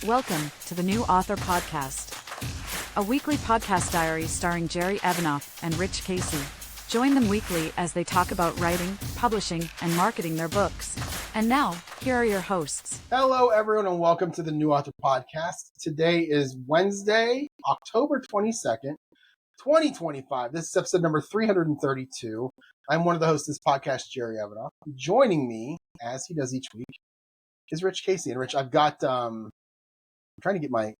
Welcome to the New Author Podcast, a weekly podcast diary starring Jerry Evanoff and Rich Kacy. Join them weekly as they talk about writing, publishing, and marketing their books. And now, here are your hosts. Hello, everyone, and welcome to the New Author Podcast. Today is Wednesday, October 22nd, 2025. This is episode number 332. I'm one of the hosts of this podcast, Jerry Evanoff. Joining me, as he does each week, is Rich Kacy. And Rich, I've got, I'm trying to get my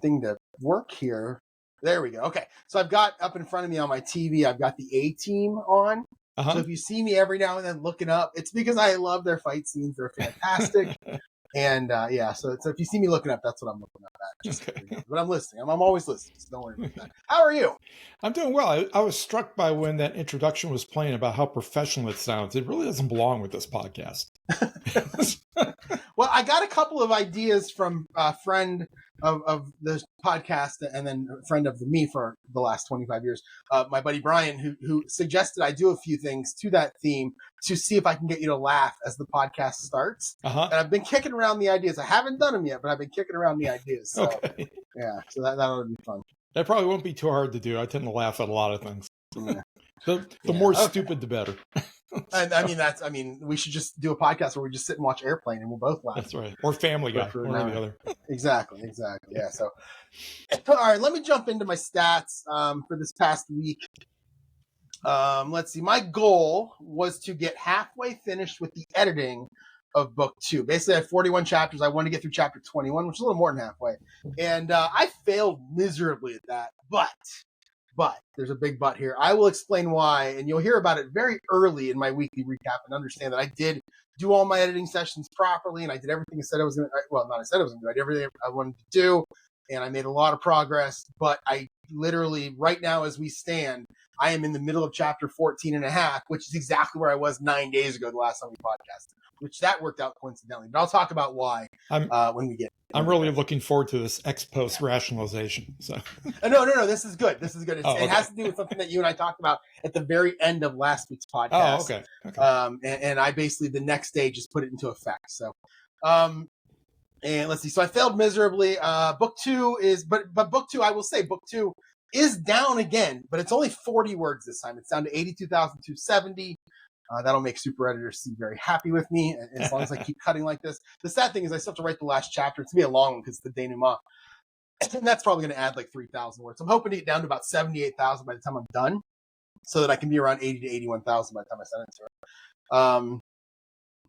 thing to work here. There we go. Okay. So I've got up in front of me on my TV, I've got the A-Team on. So if you see me every now and then looking up, it's because I love their fight scenes. They're fantastic. And so if you see me looking up, that's what I'm looking up at. Just okay. But I'm listening. I'm always listening, so don't worry about that. How are you? I'm doing well. I was struck by when that introduction was playing about how professional it sounds. It really doesn't belong with this podcast. Well, I got a couple of ideas from a friend of the podcast and then a friend of me for the last 25 years, my buddy Brian, who suggested I do a few things to that theme to see if I can get you to laugh as the podcast starts. And I've been kicking around the ideas. I haven't done them yet, but I've been kicking around the ideas. So, okay. Yeah, so that ought to be fun. That probably won't be too hard to do. I tend to laugh at a lot of things. Yeah. The more stupid, the better. I mean, we should just do a podcast where we just sit and watch Airplane and we'll both laugh. That's right. Or Family Guy, one or the other. Exactly. Yeah. So, all right, let me jump into my stats for this past week. Let's see. My goal was to get halfway finished with the editing of book 2. Basically, I have 41 chapters. I wanted to get through chapter 21, which is a little more than halfway. And I failed miserably at that. But there's a big but here. I will explain why, and you'll hear about it very early in my weekly recap and understand that I did do all my editing sessions properly, and I did everything I said I was going to, well, not I said I was going to do, I did everything I wanted to do, and I made a lot of progress, but I literally, right now as we stand, I am in the middle of chapter 14 and a half, which is exactly where I was 9 days ago, the last time we podcasted, which that worked out coincidentally, but I'll talk about why when we get. I'm really looking forward to this ex post rationalization. So no, this is good. It has to do with something that you and I talked about at the very end of last week's podcast. Oh, okay. And I basically the next day just put it into effect. So, and let's see. So I failed miserably. Book 2 is, but book 2, I will say, book 2 is down again, but it's only 40 words this time. It's down to 82,270. That'll make Super Editor C very happy with me, as long as I keep cutting like this. The sad thing is I still have to write the last chapter. It's going to be a long one because it's the denouement. And that's probably going to add like 3,000 words. I'm hoping to get down to about 78,000 by the time I'm done, so that I can be around 80 to 81,000 by the time I send it to her.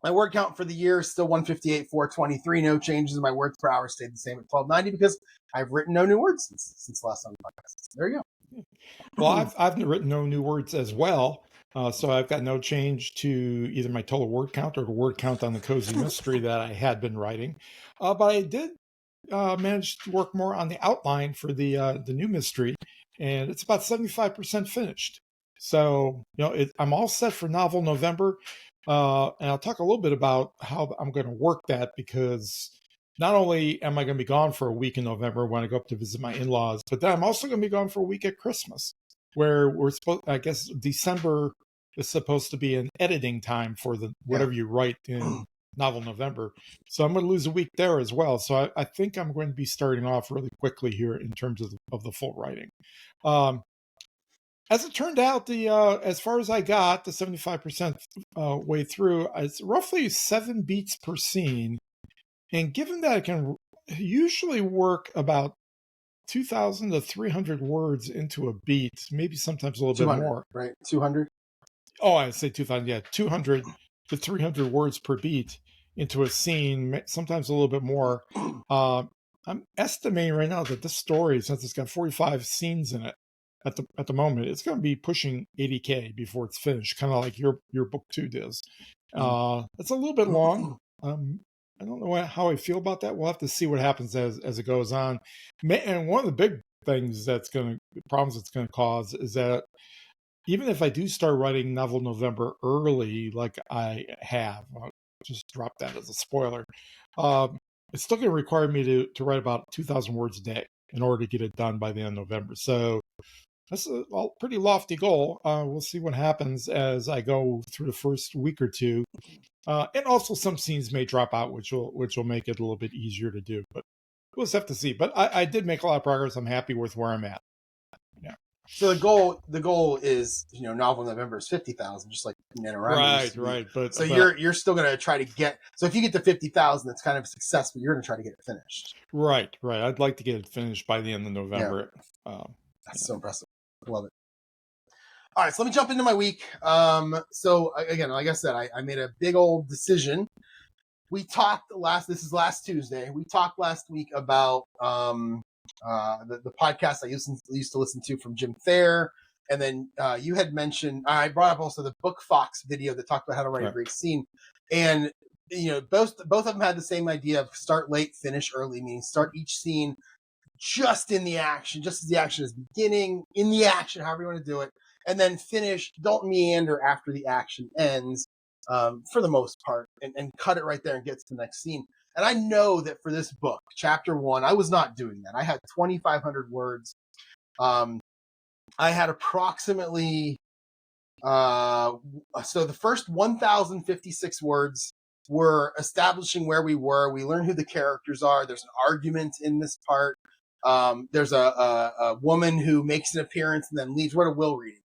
My word count for the year is still 158,423. No changes in my words per hour, stayed the same at 1290 because I've written no new words since last time we podcasted. There you go. Well, I've written no new words as well. So I've got no change to either my total word count or the word count on the cozy mystery that I had been writing. But I did manage to work more on the outline for the new mystery, and it's about 75% finished. So, I'm all set for Novel November. And I'll talk a little bit about how I'm going to work that, because not only am I going to be gone for a week in November when I go up to visit my in-laws, but then I'm also going to be gone for a week at Christmas, where we're supposed, I guess December is supposed to be an editing time for whatever you write in Novel November. So I'm going to lose a week there as well. So I think I'm going to be starting off really quickly here in terms of the full writing. As it turned out, as far as I got, the 75% way through, it's roughly 7 beats per scene. And given that I can usually work about 2,000 to 300 words into a beat, maybe sometimes a little bit more. Right, 200? Oh, I'd say 2,000, yeah, 200 to 300 words per beat into a scene, sometimes a little bit more. I'm estimating right now that this story, since it's got 45 scenes in it at the moment, it's going to be pushing 80K before it's finished, kind of like your book 2 does. It's a little bit long. I don't know how I feel about that. We'll have to see what happens as it goes on. And one of the big things problems it's going to cause is that even if I do start writing Novel November early, like I have, I'll just drop that as a spoiler, it's still going to require me to write about 2,000 words a day in order to get it done by the end of November. So that's a pretty lofty goal. We'll see what happens as I go through the first week or two. And also some scenes may drop out, which will make it a little bit easier to do. But we'll just have to see. But I did make a lot of progress. I'm happy with where I'm at. Yeah. So the goal is, novel November is 50,000, just like NaNoWriMo. Right. But so you're still going to try to get. So if you get to 50,000, that's kind of successful. You're going to try to get it finished. Right. I'd like to get it finished by the end of November. Yeah. That's so impressive. I love it. All right, so let me jump into my week. So again, like I said, I made a big old decision. We talked this is last Tuesday. We talked last week about the podcast I used to listen to from Jim Thayer. And then you had mentioned, I brought up also the Book Fox video that talked about how to write a great scene. And, both of them had the same idea of start late, finish early, meaning start each scene just in the action, just as the action is beginning, in the action, however you want to do it. And then finish, don't meander after the action ends, for the most part, and cut it right there and get to the next scene. And I know that for this book, chapter 1, I was not doing that. I had 2,500 words. I had approximately, so the first 1,056 words were establishing where we were. We learned who the characters are. There's an argument in this part. There's a woman who makes an appearance and then leaves. We're at a will reading.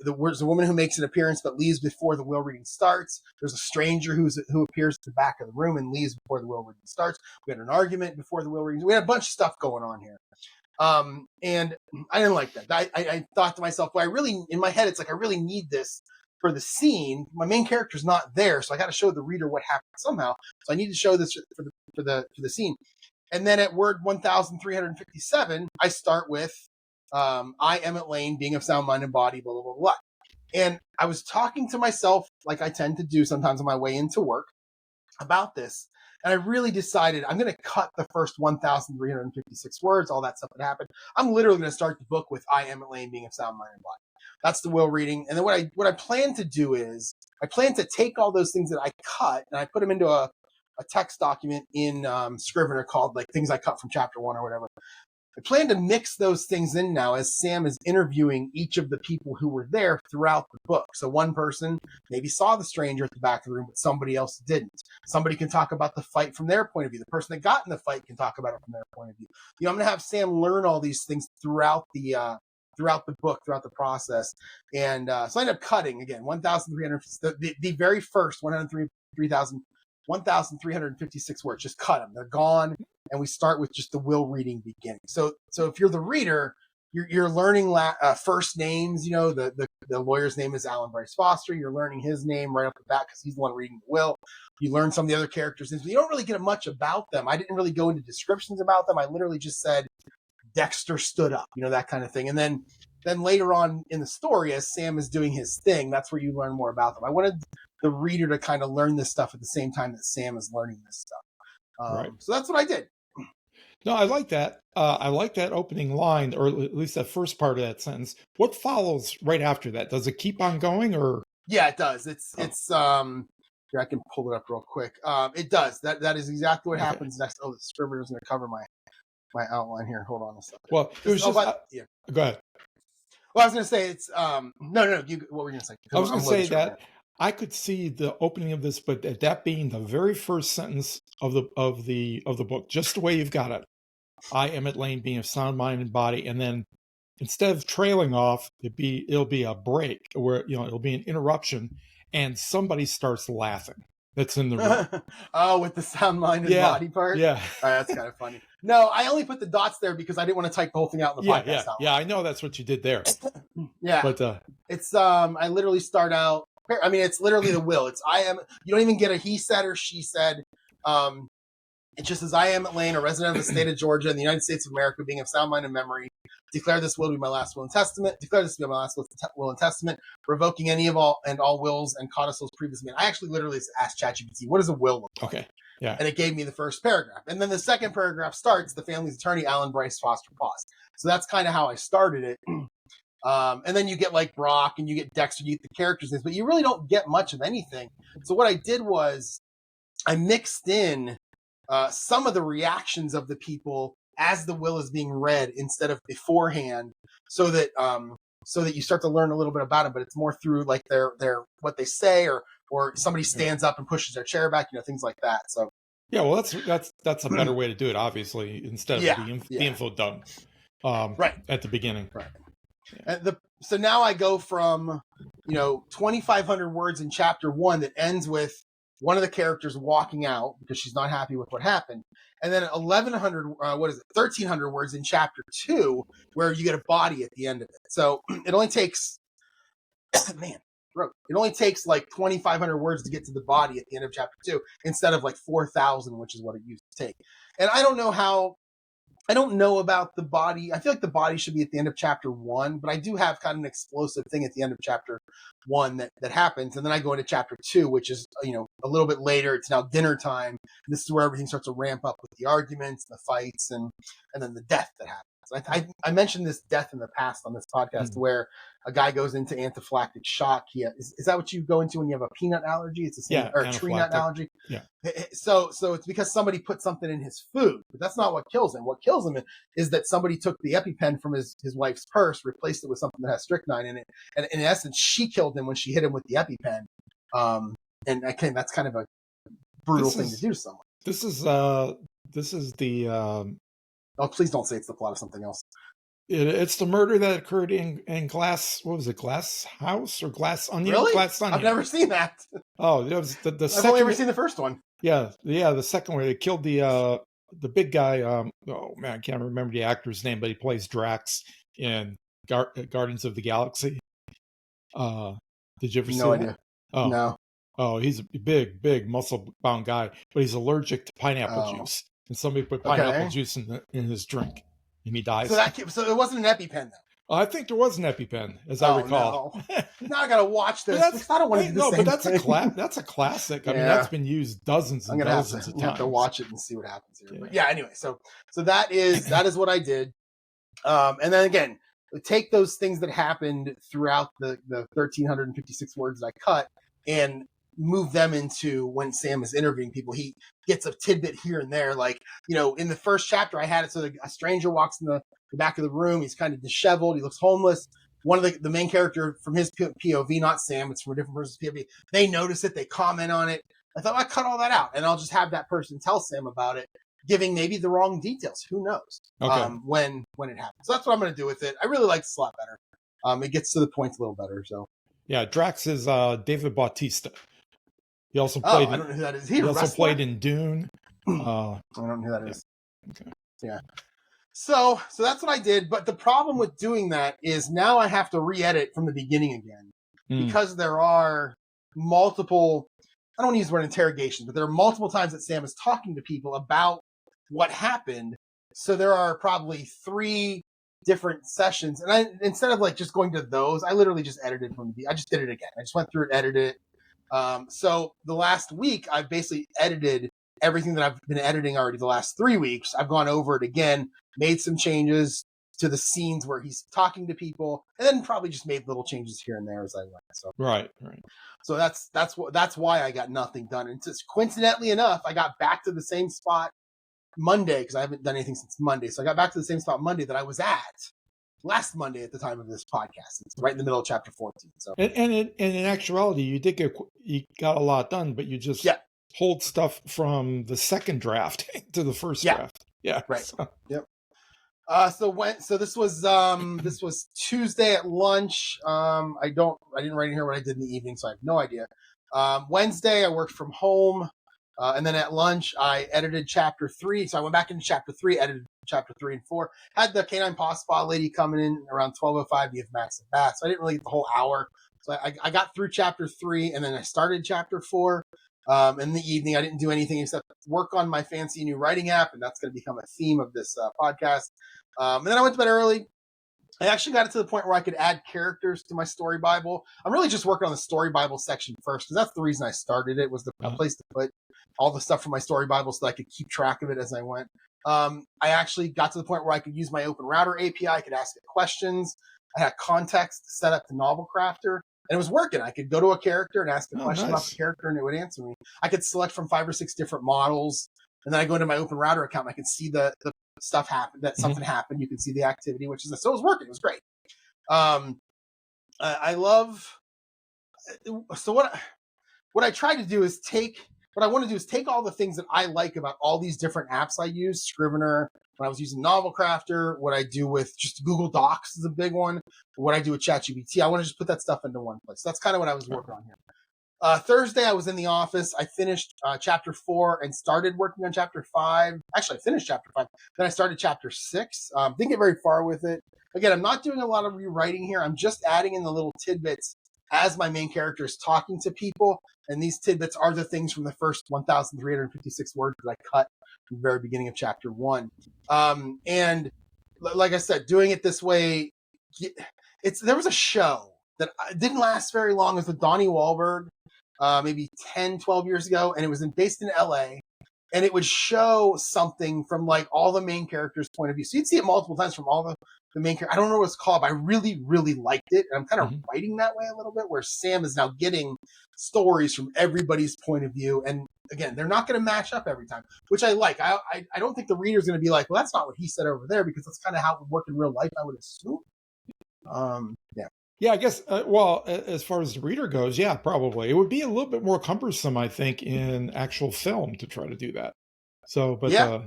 There's a woman who makes an appearance but leaves before the will reading starts. There's a stranger who appears at the back of the room and leaves before the will reading starts. We had an argument before the will reading. We had a bunch of stuff going on here. And I didn't like that. I thought to myself, well, in my head, it's like, I really need this for the scene. My main character's not there, so I got to show the reader what happened somehow. So I need to show this for the scene. And then at word 1,357, I start with, I, Emmett Lane, being of sound mind and body, blah, blah, blah, blah. And I was talking to myself, like I tend to do sometimes on my way into work, about this. And I really decided I'm going to cut the first 1,356 words, all that stuff that happened. I'm literally going to start the book with I, Emmett Lane, being of sound mind and body. That's the will reading. And then what I plan to do is I plan to take all those things that I cut and I put them into a text document in Scrivener called like things I cut from chapter 1 or whatever. I plan to mix those things in now as Sam is interviewing each of the people who were there throughout the book. So one person maybe saw the stranger at the back of the room, but somebody else didn't. Somebody can talk about the fight from their point of view. The person that got in the fight can talk about it from their point of view. I'm going to have Sam learn all these things throughout the book, throughout the process. And so I ended up cutting, again, 1,300, the very first 1,356 words, just cut them. They're gone. And we start with just the will reading beginning. So if you're the reader, you're learning first names. The lawyer's name is Alan Bryce Foster. You're learning his name right off the bat because he's the one reading the will. You learn some of the other characters' names, but you don't really get much about them. I didn't really go into descriptions about them. I literally just said Dexter stood up, that kind of thing. And then later on in the story, as Sam is doing his thing, that's where you learn more about them. I wanted the reader to kind of learn this stuff at the same time that Sam is learning this stuff. Right. So that's what I did. No, I like that. I like that opening line, or at least that first part of that sentence. What follows right after that? Does it keep on going, or? Yeah, it does. It's here, I can pull it up real quick. It does. That is exactly what happens next. Oh, the Scrivener is going to cover my outline here. Hold on a second. Well, it was yeah. Go ahead. Well, I was going to say it's no. What were you going to say? I was going to say that I could see the opening of this, but that being the very first sentence of the book, just the way you've got it. I, Emmett Lane, being of sound mind and body, and then instead of trailing off, it'll be a break where it'll be an interruption, and somebody starts laughing. That's in the room. Oh, with the sound mind and body part. Yeah, that's kind of funny. No, I only put the dots there because I didn't want to type the whole thing out in the podcast. Yeah, yeah. I know that's what you did there. Yeah, but it's I literally start out. I mean, it's literally the will. It's I am. You don't even get a he said or she said. It just says, I am Emmett Lane, a resident of the state of Georgia in the United States of America, being of sound mind and memory. Declare this will to be my last will and testament. Declare this to be my last will and testament, revoking any of all wills and codicils previously made. I actually literally asked ChatGPT, what does a will look like? Okay. Yeah. And it gave me the first paragraph. And then the second paragraph starts, the family's attorney, Alan Bryce Foster Paws. So that's kind of how I started it. And then you get like Brock and you get Dexter, you get the characters' names, but you really don't get much of anything. So what I did was I mixed in some of the reactions of the people as the will is being read instead of beforehand, so that you start to learn a little bit about it, but it's more through like their what they say, or somebody stands up and pushes their chair back, things like that. So Yeah, well, that's a better way to do it, obviously, instead of Yeah, the yeah. info dump Right. at the beginning. Right. And so now I go from 2,500 words in chapter 1 that ends with one of the characters walking out because she's not happy with what happened, and then 1,300 words in chapter 2 where you get a body at the end of it. So it only takes it only takes like 2,500 words to get to the body at the end of chapter 2 instead of like 4,000, which is what it used to take. And I don't know about the body. I feel like the body should be at the end of chapter 1, but I do have kind of an explosive thing at the end of chapter 1 that happens. And then I go into chapter 2, which is, a little bit later. It's now dinner time. This is where everything starts to ramp up with the arguments, the fights, and then the death that happens. I mentioned this death in the past on this podcast where a guy goes into anaphylactic shock. Is that what you go into when you have a peanut allergy? It's the same, or a tree nut allergy. Yeah. So it's because somebody put something in his food, but that's not what kills him. What kills him is that somebody took the EpiPen from his wife's purse, replaced it with something that has strychnine in it, and in essence, she killed him when she hit him with the EpiPen. And again, that's kind of a brutal thing to do to someone. This is the. Oh, please don't say it's the plot of something else. It's the murder that occurred in Glass. What was it? Glass House or Glass Onion? Really? Glass Onion. I've never seen that. Oh, it was the I've second. only ever seen the first one. Yeah, the second one. They killed the big guy. Oh man, I can't remember the actor's name, but he plays Drax in Guardians of the Galaxy. Did you ever see No that? idea. Oh. No. Oh, he's a big muscle-bound guy, but he's allergic to pineapple juice. And somebody put pineapple juice in his drink, and he dies. So it wasn't an EpiPen, though. I think there was an EpiPen, as I recall. No. Now I gotta watch this. I don't want to do the same but thing. that's a classic. I mean, that's been used dozens and dozens of times. Have to watch it and see what happens here. Yeah. But anyway, so that is what I did. And then again, take those things that happened throughout the 1,356 words that I cut and move them into when Sam is interviewing people. He gets a tidbit here and there. Like, in the first chapter, I had it so a stranger walks in the back of the room. He's kind of disheveled. He looks homeless. One of the main character from his POV, not Sam, it's from a different person's POV. They notice it. They comment on it. I thought I cut all that out, and I'll just have that person tell Sam about it, giving maybe the wrong details. Who knows? Okay. When it happens. So that's what I'm going to do with it. I really like this a lot better. It gets to the point a little better. So yeah, Drax is David Bautista. He also played. I don't know who that is. He also played in Dune. I don't know who that is. Okay. Yeah. So that's what I did. But the problem with doing that is now I have to re-edit from the beginning again because there are multiple. I don't want to use the word interrogation, but there are multiple times that Sam is talking to people about what happened. So there are probably 3 different sessions, and instead of like just going to those, I literally just edited from I just did it again. I just went through and edited it. So the last week, I've basically edited everything that I've been editing already the last 3 weeks. I've gone over it again, made some changes to the scenes where he's talking to people, and then probably just made little changes here and there as I went. So right. So that's why I got nothing done. And just coincidentally enough, I got back to the same spot Monday because I haven't done anything since Monday. So I got back to the same spot Monday that I was at last Monday at the time of this podcast. It's right in the middle of chapter 14. So and in actuality, you got a lot done, but you just pulled stuff from the second draft to the first draft. Yeah. Right. So. Yep. So this was Tuesday at lunch. I didn't write in here what I did in the evening, so I have no idea. Wednesday I worked from home. And then at lunch, I edited chapter 3. So I went back into chapter 3, edited chapter 3 and 4. Had the canine paw spa lady coming in around 12:05 to give Max a bath. So I didn't really get the whole hour. So I got through chapter 3, and then I started chapter 4. In the evening, I didn't do anything except work on my fancy new writing app, and that's going to become a theme of this podcast. And then I went to bed early. I actually got it to the point where I could add characters to my story Bible. I'm really just working on the story Bible section first, because that's the reason I started it, was the place to put all the stuff from my story Bible so that I could keep track of it as I went. I actually got to the point where I could use my OpenRouter API. I could ask it questions. I had context set up to Novel Crafter, and it was working. I could go to a character and ask a question about the character, and it would answer me. I could select from 5 or 6 different models, and then I go into my OpenRouter account, and I can see the stuff happened, that something happened. You can see the activity, so it was working. It was great. I love, so what I tried to do is take what I want to do is take all the things that I like about all these different apps I use, Scrivener, when I was using Novel Crafter, what I do with just Google Docs is a big one, what I do with ChatGPT. I want to just put that stuff into one place. That's kind of what I was working on here. Thursday, I was in the office. I finished chapter 4 and started working on chapter 5. Actually, I finished chapter 5. Then I started chapter 6. Didn't get very far with it. Again, I'm not doing a lot of rewriting here. I'm just adding in the little tidbits as my main character is talking to people. And these tidbits are the things from the first 1,356 words that I cut from the very beginning of chapter 1. And like I said, doing it this way, there was a show that didn't last very long. It was with Donnie Wahlberg, maybe 10, 12 years ago. And it was based in LA. And it would show something from like all the main characters' point of view. So you'd see it multiple times from all the main characters. I don't know what it's called, but I really, really liked it. And I'm kind of writing that way a little bit, where Sam is now getting stories from everybody's point of view. And again, they're not going to match up every time, which I like. I don't think the reader's going to be like, well, that's not what he said over there, because that's kind of how it would work in real life, I would assume. Yeah. Yeah, I guess, well, as far as the reader goes, yeah, probably. It would be a little bit more cumbersome, I think, in actual film to try to do that. So, but yeah.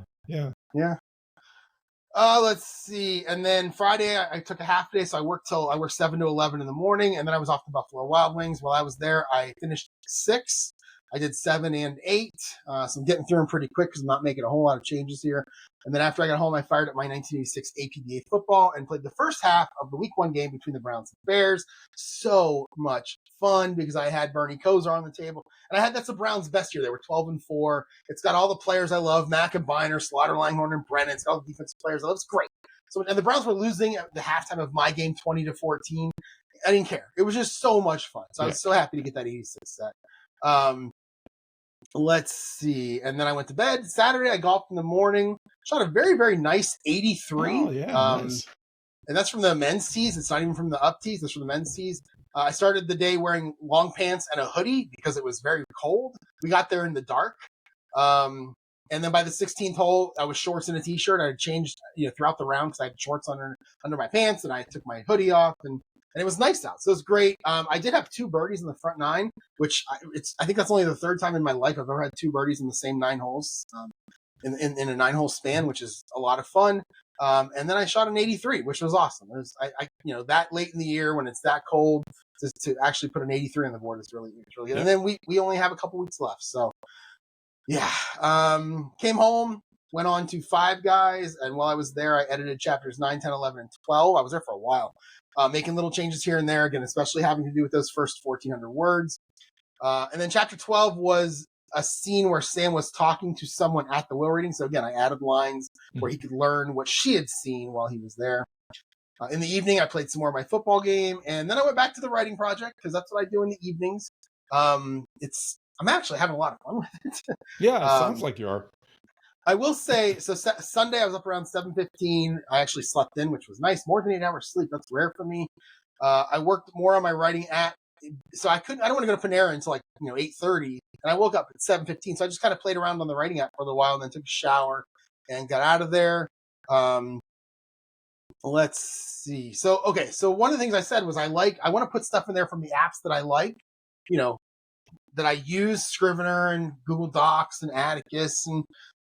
Let's see. And then Friday, I took a half day. So I worked 7 to 11 in the morning. And then I was off to Buffalo Wild Wings. While I was there, I finished 6. I did 7 and 8. So I'm getting through them pretty quick because I'm not making a whole lot of changes here. And then after I got home, I fired up my 1986 APBA football and played the first half of the week 1 game between the Browns and Bears. So much fun because I had Bernie Kosar on the table. And that's the Browns' best year. They were 12-4. It's got all the players I love, Mack and Biner, Slaughter, Langhorne, and Brennan. It's got all the defensive players I love. It's great. So, and the Browns were losing at the halftime of my game 20-14. I didn't care. It was just so much fun. So I was so happy to get that 86 set. Let's see. And then I went to bed. Saturday, I golfed in the morning. Shot a very, very nice 83. Oh, yeah, nice. And that's from the men's tees. It's not even from the up tees. It's from the men's tees. I started the day wearing long pants and a hoodie because it was very cold. We got there in the dark. And then by the 16th hole, I was shorts and a t-shirt. I had changed throughout the round because I had shorts under my pants, and I took my hoodie off, and it was nice out. So it was great. I did have 2 birdies in the front 9, which I think that's only the 3rd time in my life I've ever had 2 birdies in the same 9 holes in a 9-hole span, which is a lot of fun. And then I shot an 83, which was awesome. It was, that late in the year when it's that cold, to actually put an 83 on the board is really good. Yeah. And then we only have a couple weeks left. So yeah, came home, went on to Five Guys. And while I was there, I edited chapters 9, 10, 11, and 12. I was there for a while, making little changes here and there, again, especially having to do with those first 1,400 words. And then chapter 12 was a scene where Sam was talking to someone at the will reading. So again, I added lines where he could learn what she had seen while he was there. In the evening, I played some more of my football game, and then I went back to the writing project because that's what I do in the evenings. I'm actually having a lot of fun with it. Yeah, it sounds like you are. I will say, so Sunday I was up around 7:15. I actually slept in, which was nice. More than 8 hours sleep. That's rare for me. I worked more on my writing app. So I don't want to go to Panera until 8:30, and I woke up at 7:15. So I just kind of played around on the writing app for a little while, and then took a shower and got out of there. Let's see. So one of the things I said was I want to put stuff in there from the apps that I like, that I use, Scrivener and Google Docs and Atticus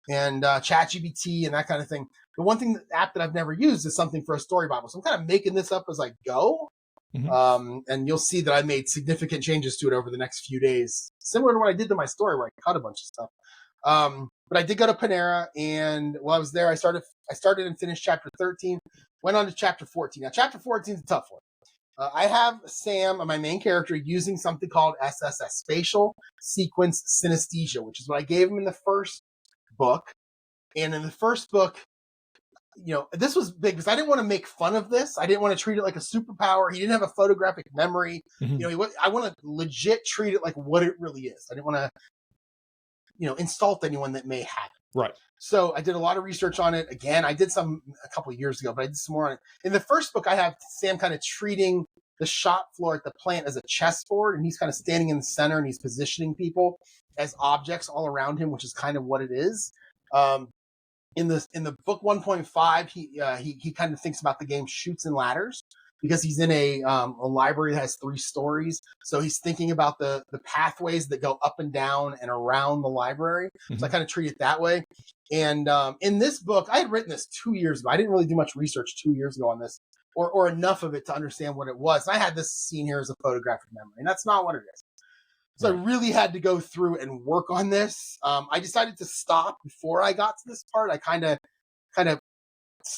and ChatGPT and that kind of thing. The one app that I've never used is something for a story Bible. So I'm kind of making this up as I go. Mm-hmm. And you'll see that I made significant changes to it over the next few days, similar to what I did to my story where I cut a bunch of stuff. But I did go to Panera, and while I was there, I started and finished chapter 13, went on to chapter 14. Now, chapter 14 is a tough one. I have Sam, my main character, using something called SSS, spatial sequence synesthesia, which is what I gave him in the first book. And in the first book, this was big because I didn't want to make fun of this. I didn't want to treat it like a superpower. He didn't have a photographic memory. Mm-hmm. I want to legit treat it like what it really is. I didn't want to, insult anyone that may have it. Right. So I did a lot of research on it. Again, I did some a couple of years ago, but I did some more on it. In the first book, I have Sam kind of treating the shop floor at the plant as a chessboard, and he's kind of standing in the center, and he's positioning people as objects all around him, which is kind of what it is. In the book 1.5, he kind of thinks about the game Chutes and Ladders, because he's in a library that has 3 stories. So he's thinking about the pathways that go up and down and around the library. So I kind of treat it that way. And in this book, I had written this 2 years ago. I didn't really do much research 2 years ago on this, or enough of it to understand what it was. And I had this scene here as a photographic memory, and that's not what it is. So I really had to go through and work on this. I decided to stop before I got to this part. I kind of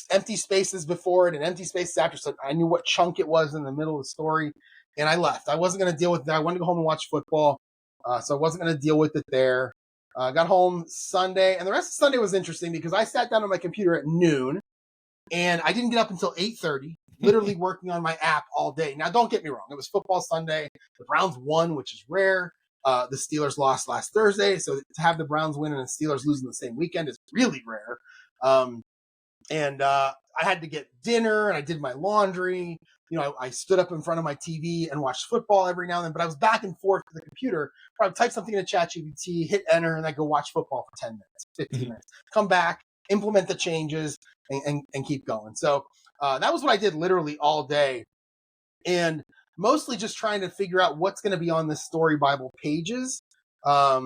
empty spaces before it and empty spaces after. So I knew what chunk it was in the middle of the story, and I left. I wasn't going to deal with that. I wanted to go home and watch football. So I wasn't going to deal with it there. Got home Sunday, and the rest of Sunday was interesting because I sat down on my computer at noon, and I didn't get up until 8:30, literally working on my app all day. Now, don't get me wrong. It was football Sunday. The Browns won, which is rare. The Steelers lost last Thursday, so to have the Browns win and the Steelers lose in the same weekend is really rare. And I had to get dinner, and I did my laundry. I stood up in front of my TV and watched football every now and then, but I was back and forth to the computer. I would type something into ChatGPT, hit enter, and I go watch football for 10 minutes, 15 minutes. Come back, implement the changes, and keep going. So that was what I did literally all day. And mostly just trying to figure out what's going to be on the Story Bible pages. Where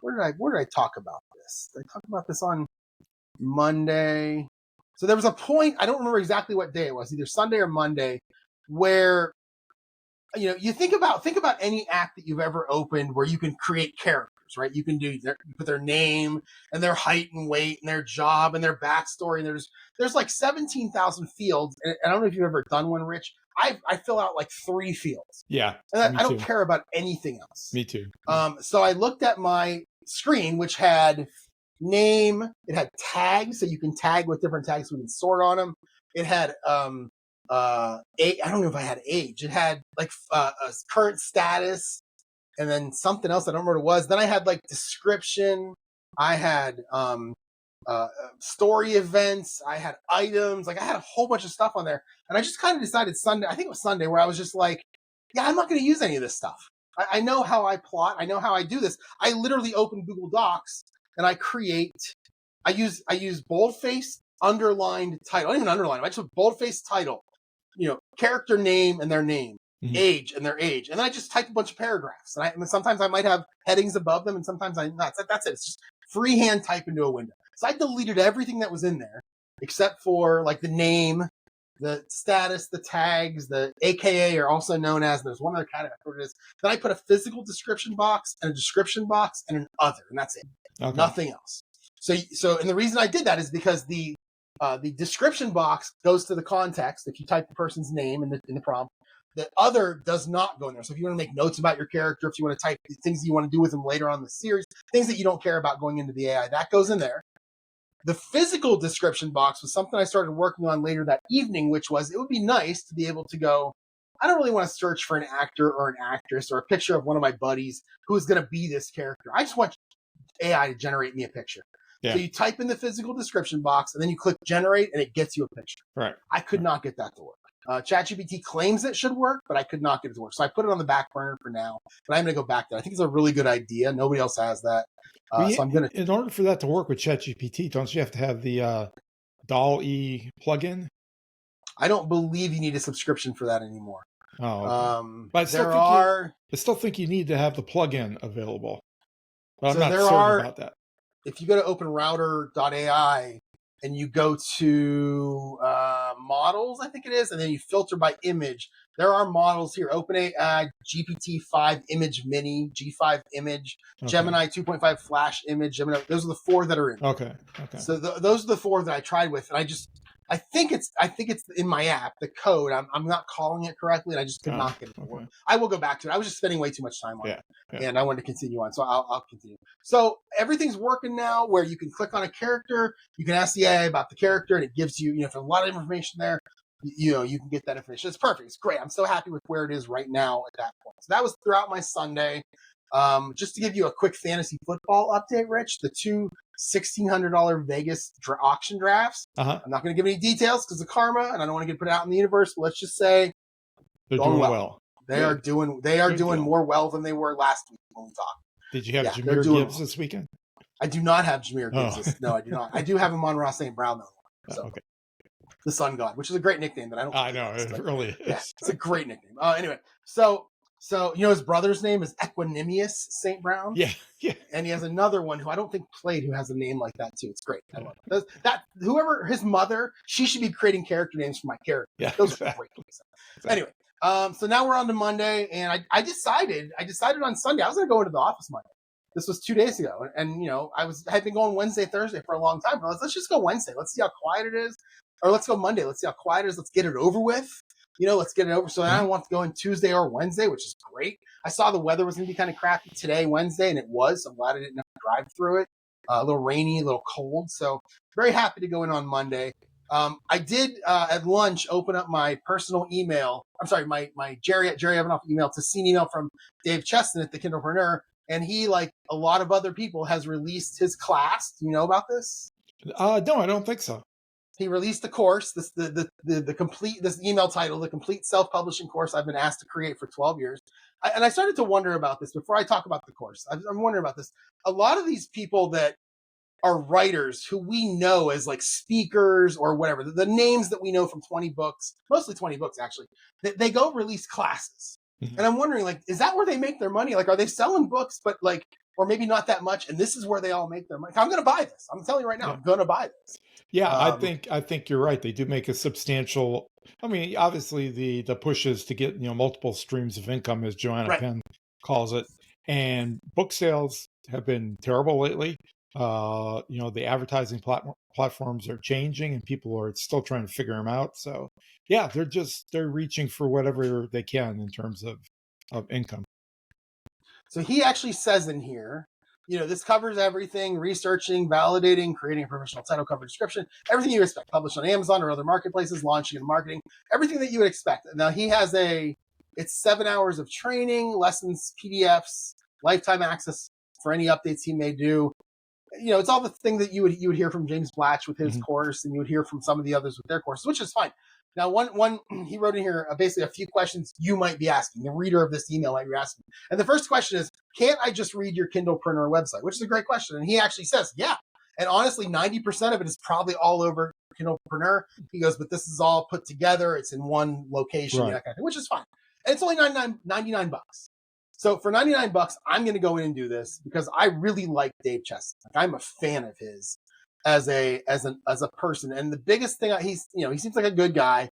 did I talk about this? Did I talk about this on Monday? So there was a point, I don't remember exactly what day it was, either Sunday or Monday, where you think about any app that you've ever opened where you can create characters, right? You can you put their name and their height and weight and their job and their backstory. And there's like 17,000 fields. And I don't know if you've ever done one, Rich. I fill out like 3 fields. Yeah. And I don't care about anything else. Me too. So I looked at my screen, which had name, it had tags, so you can tag with different tags so we can sort on them. It had I don't know if I had age. It had like a current status, and then something else I don't remember what it was. Then I had like description. I had story events. I had items. Like I had a whole bunch of stuff on there, and I just kind of decided Sunday. I think it was Sunday where I was just like, yeah, I'm not going to use any of this stuff. I know how I plot. I know how I do this. I literally open Google Docs and I use boldface, underlined title. I don't even underline them. I just put boldface title, character name and their name, age and their age. And then I just type a bunch of paragraphs. And sometimes I might have headings above them and sometimes I'm not. That's it. It's just freehand type into a window. So I deleted everything that was in there except for like the name, the status, the tags, the AKA are also known as, there's one other category, I forget what it is. Then I put a physical description box and a description box and an other, and that's it. Okay. Nothing else. So, and the reason I did that is because the description box goes to the context. If you type the person's name in the prompt, the other does not go in there. So if you want to make notes about your character, if you want to type things you want to do with them later on in the series, things that you don't care about going into the AI, that goes in there. The physical description box was something I started working on later that evening, which was, it would be nice to be able to go, I don't really want to search for an actor or an actress or a picture of one of my buddies who is going to be this character. I just want AI to generate me a picture. Yeah. So you type in the physical description box and then you click generate and it gets you a picture. Right. I could not get that to work. ChatGPT claims it should work, but I could not get it to work. So I put it on the back burner for now, but I'm going to go back there. I think it's a really good idea. Nobody else has that. So I'm going to. In order for that to work with ChatGPT, don't you have to have the DALL-E plugin? I don't believe you need a subscription for that anymore. Oh, okay. But I still think you need to have the plugin available. But I'm not certain about that. If you go to OpenRouter.ai and you go to models, I think it is, and then you filter by image, there are models here. OpenAI, GPT-5 image mini, G5 image, okay. Gemini 2.5 flash image, Gemini. Those are the 4 that are in. Okay. So those are the 4 that I tried with, and I think it's in my app, the code. I'm not calling it correctly, and I just could not get it to work. I will go back to it. I was just spending way too much time on it, and I wanted to continue on, so I'll continue. So everything's working now where you can click on a character, you can ask the AI about the character, and it gives you, if there's a lot of information there, you can get that information. It's perfect. It's great. I'm so happy with where it is right now at that point. So that was throughout my Sunday. Just to give you a quick fantasy football update, Rich, the 2 $1,600 Vegas auction drafts. I'm not going to give any details because of karma, and I don't want to get put out in the universe. But let's just say they're doing well. They are doing more well than they were last week when we talked. Did you have Jahmyr Gibbs this weekend? I do not have Jahmyr Gibbs. No, I do not. I do have him on Ross St. Brown though. So. Okay. the Sun God, which is a great nickname that I don't. I know it really is. Yeah, it's a great nickname. Anyway, so his brother's name is Equanimous St. Brown. Yeah. And he has another one who I don't think played who has a name like that too. It's great. I love it. That whoever his mother, she should be creating character names for my characters. Yeah, those exactly. are great. Anyway, so now we're on to Monday, and I decided on Sunday I was going to go into the office Monday. This was 2 days ago, and I had been going Wednesday, Thursday for a long time. But let's just go Wednesday. Let's see how quiet it is, or let's go Monday. Let's see how quiet it is. Let's get it over with. Let's get it over. So I don't want to go in Tuesday or Wednesday, which is great. I saw the weather was going to be kind of crappy today, Wednesday, and it was. I'm glad I didn't have to drive through it. A little rainy, a little cold. So very happy to go in on Monday. I did at lunch open up my personal email. I'm sorry, my Jerry Evanoff email to see an email from Dave Chesson at the Kindlepreneur. And he, like a lot of other people, has released his class. Do you know about this? No, I don't think so. He released the course, the complete, this email title, the complete self-publishing course I've been asked to create for 12 years. And I started to wonder about this before I talk about the course. I'm wondering about this. A lot of these people that are writers who we know as like speakers or whatever, the names that we know from 20 books, mostly 20 books actually, they go release classes. Mm-hmm. And I'm wondering, like, is that where they make their money? Like, are they selling books, but like, or maybe not that much, and this is where they all make their money? I'm going to buy this. I'm telling you right now, yeah. I'm going to buy this. Yeah, I think you're right. They do make a substantial. I mean, obviously the push is to get multiple streams of income, as Joanna Penn calls it, and book sales have been terrible lately. The advertising platforms are changing, and people are still trying to figure them out. So, yeah, they're reaching for whatever they can in terms of income. So he actually says in here, this covers everything: researching, validating, creating a professional title, cover, description, everything you expect, published on Amazon or other marketplaces, launching and marketing, everything that you would expect. Now he has it's 7 hours of training, lessons, PDFs, lifetime access for any updates he may do. It's all the thing that you would hear from James Blatch with his course, and you would hear from some of the others with their courses, which is fine. Now, one he wrote in here basically a few questions you might be asking, the reader of this email might be asking. And the first question is, can't I just read your Kindlepreneur website? Which is a great question. And he actually says, yeah. And honestly, 90% of it is probably all over Kindlepreneur. He goes, but this is all put together. It's in one location, that kind of thing, which is fine. And it's only $99. So for $99, I'm going to go in and do this because I really like Dave Chesson. Like, I'm a fan of his as a person. And the biggest thing, he seems like a good guy.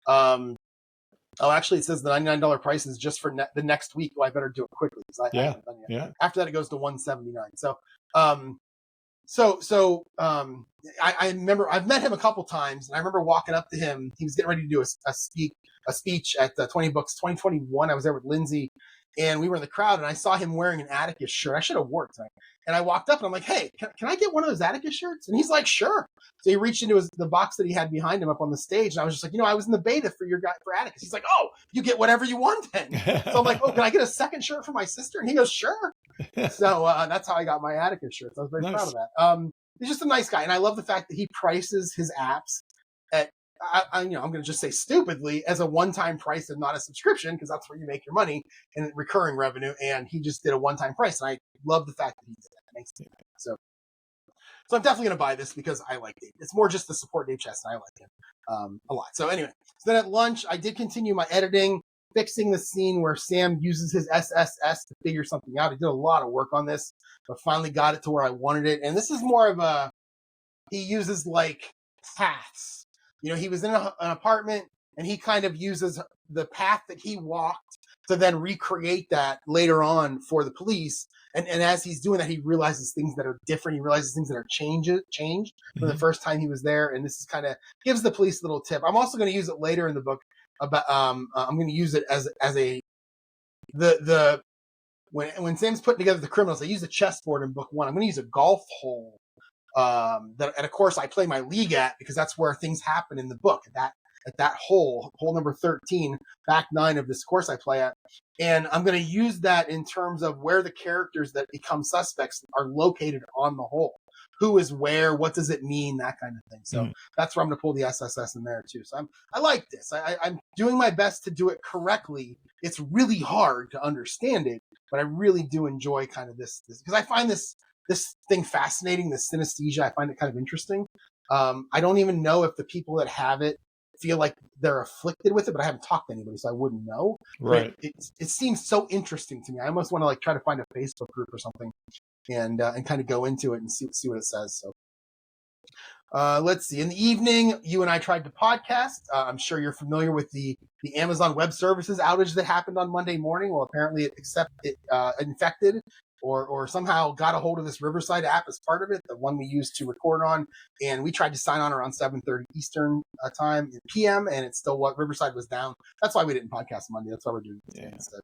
Actually, it says the $99 price is just for the next week. Well, I better do it quickly because I haven't done it yet. After that, it goes to $179. So, I remember I've met him a couple times, and I remember walking up to him. He was getting ready to do a speech at the 20 Books 2021. I was there with Lindsay, and we were in the crowd, and I saw him wearing an Atticus shirt. I should have worn it tonight. And I walked up, and I'm like, hey, can I get one of those Atticus shirts? And he's like, sure. So he reached into the box that he had behind him up on the stage, and I was just like, I was in the beta for Atticus. He's like, oh, you get whatever you want then. So I'm like, oh, can I get a second shirt for my sister? And he goes, sure. So that's how I got my Atticus shirts. I was very proud of that. He's just a nice guy, and I love the fact that he prices his apps at, I'm going to just say stupidly, as a one-time price and not a subscription, because that's where you make your money and recurring revenue. And he just did a one-time price, and I love the fact that he did that. It makes sense. So I'm definitely going to buy this because I like Dave. It's more just to support Dave Chesson. I like him a lot. So anyway, so then at lunch, I did continue my editing, fixing the scene where Sam uses his SSS to figure something out. He did a lot of work on this, but finally got it to where I wanted it. And this is more of he uses like paths. He was in an apartment, and he kind of uses the path that he walked to then recreate that later on for the police. And as he's doing that, he realizes things that are different. He realizes things that are changed from the first time he was there. And this is kind of gives the police a little tip. I'm also going to use it later in the book about, I'm going to use it as when Sam's putting together the criminals, I use a chessboard in book 1. I'm going to use a golf hole. And of course I play my league at, because that's where things happen in the book, at that hole number 13, back 9 of this course I play at. And I'm going to use that in terms of where the characters that become suspects are located on the hole. Who is where, what does it mean, that kind of thing. So that's where I'm going to pull the SSS in there too. So I like this. I'm doing my best to do it correctly. It's really hard to understand it, but I really do enjoy kind of this because I find this thing fascinating, this synesthesia. I find it kind of interesting. I don't even know if the people that have it feel like they're afflicted with it, but I haven't talked to anybody, so I wouldn't know. Right. But it seems so interesting to me. I almost want to like try to find a Facebook group or something and kind of go into it and see what it says. So let's see. In the evening, you and I tried to podcast. I'm sure you're familiar with the Amazon Web Services outage that happened on Monday morning. Well, apparently it infected or somehow got a hold of this Riverside app as part of it, the one we used to record on. And we tried to sign on around 7:30 Eastern time in PM, and it's still what Riverside was down. That's why we didn't podcast Monday. That's why we're doing it instead.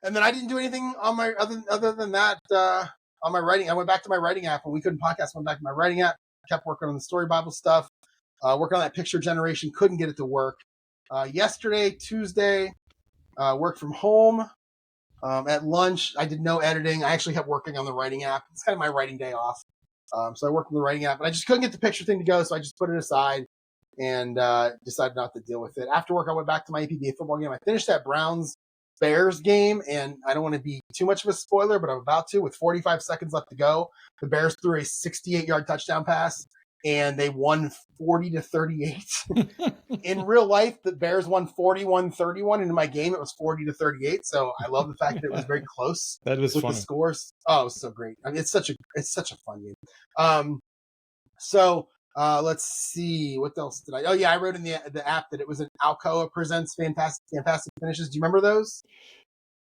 And then I didn't do anything on my other than that on my writing. I went back to my writing app when we couldn't podcast. I went back to my writing app. Kept working on the Story Bible stuff, working on that picture generation, couldn't get it to work. Yesterday, Tuesday, worked from home. At lunch, I did no editing. I actually kept working on the writing app. It's kind of my writing day off. So I worked on the writing app, but I just couldn't get the picture thing to go, so I just put it aside and decided not to deal with it. After work, I went back to my APBA football game. I finished that Browns-Bears game, and I don't want to be too much of a spoiler, but I'm about to. With 45 seconds left to go, the Bears threw a 68-yard touchdown pass, and they won 40-38. In real life, the Bears won 41-31. And in my game, it was 40-38. So I love the fact that it was very close. That was with funny. The scores. Oh, it was so great. I mean, it's such a fun game. So let's see. What else did I? Oh yeah, I wrote in the app that it was an Alcoa Presents Fantastic Finishes. Do you remember those?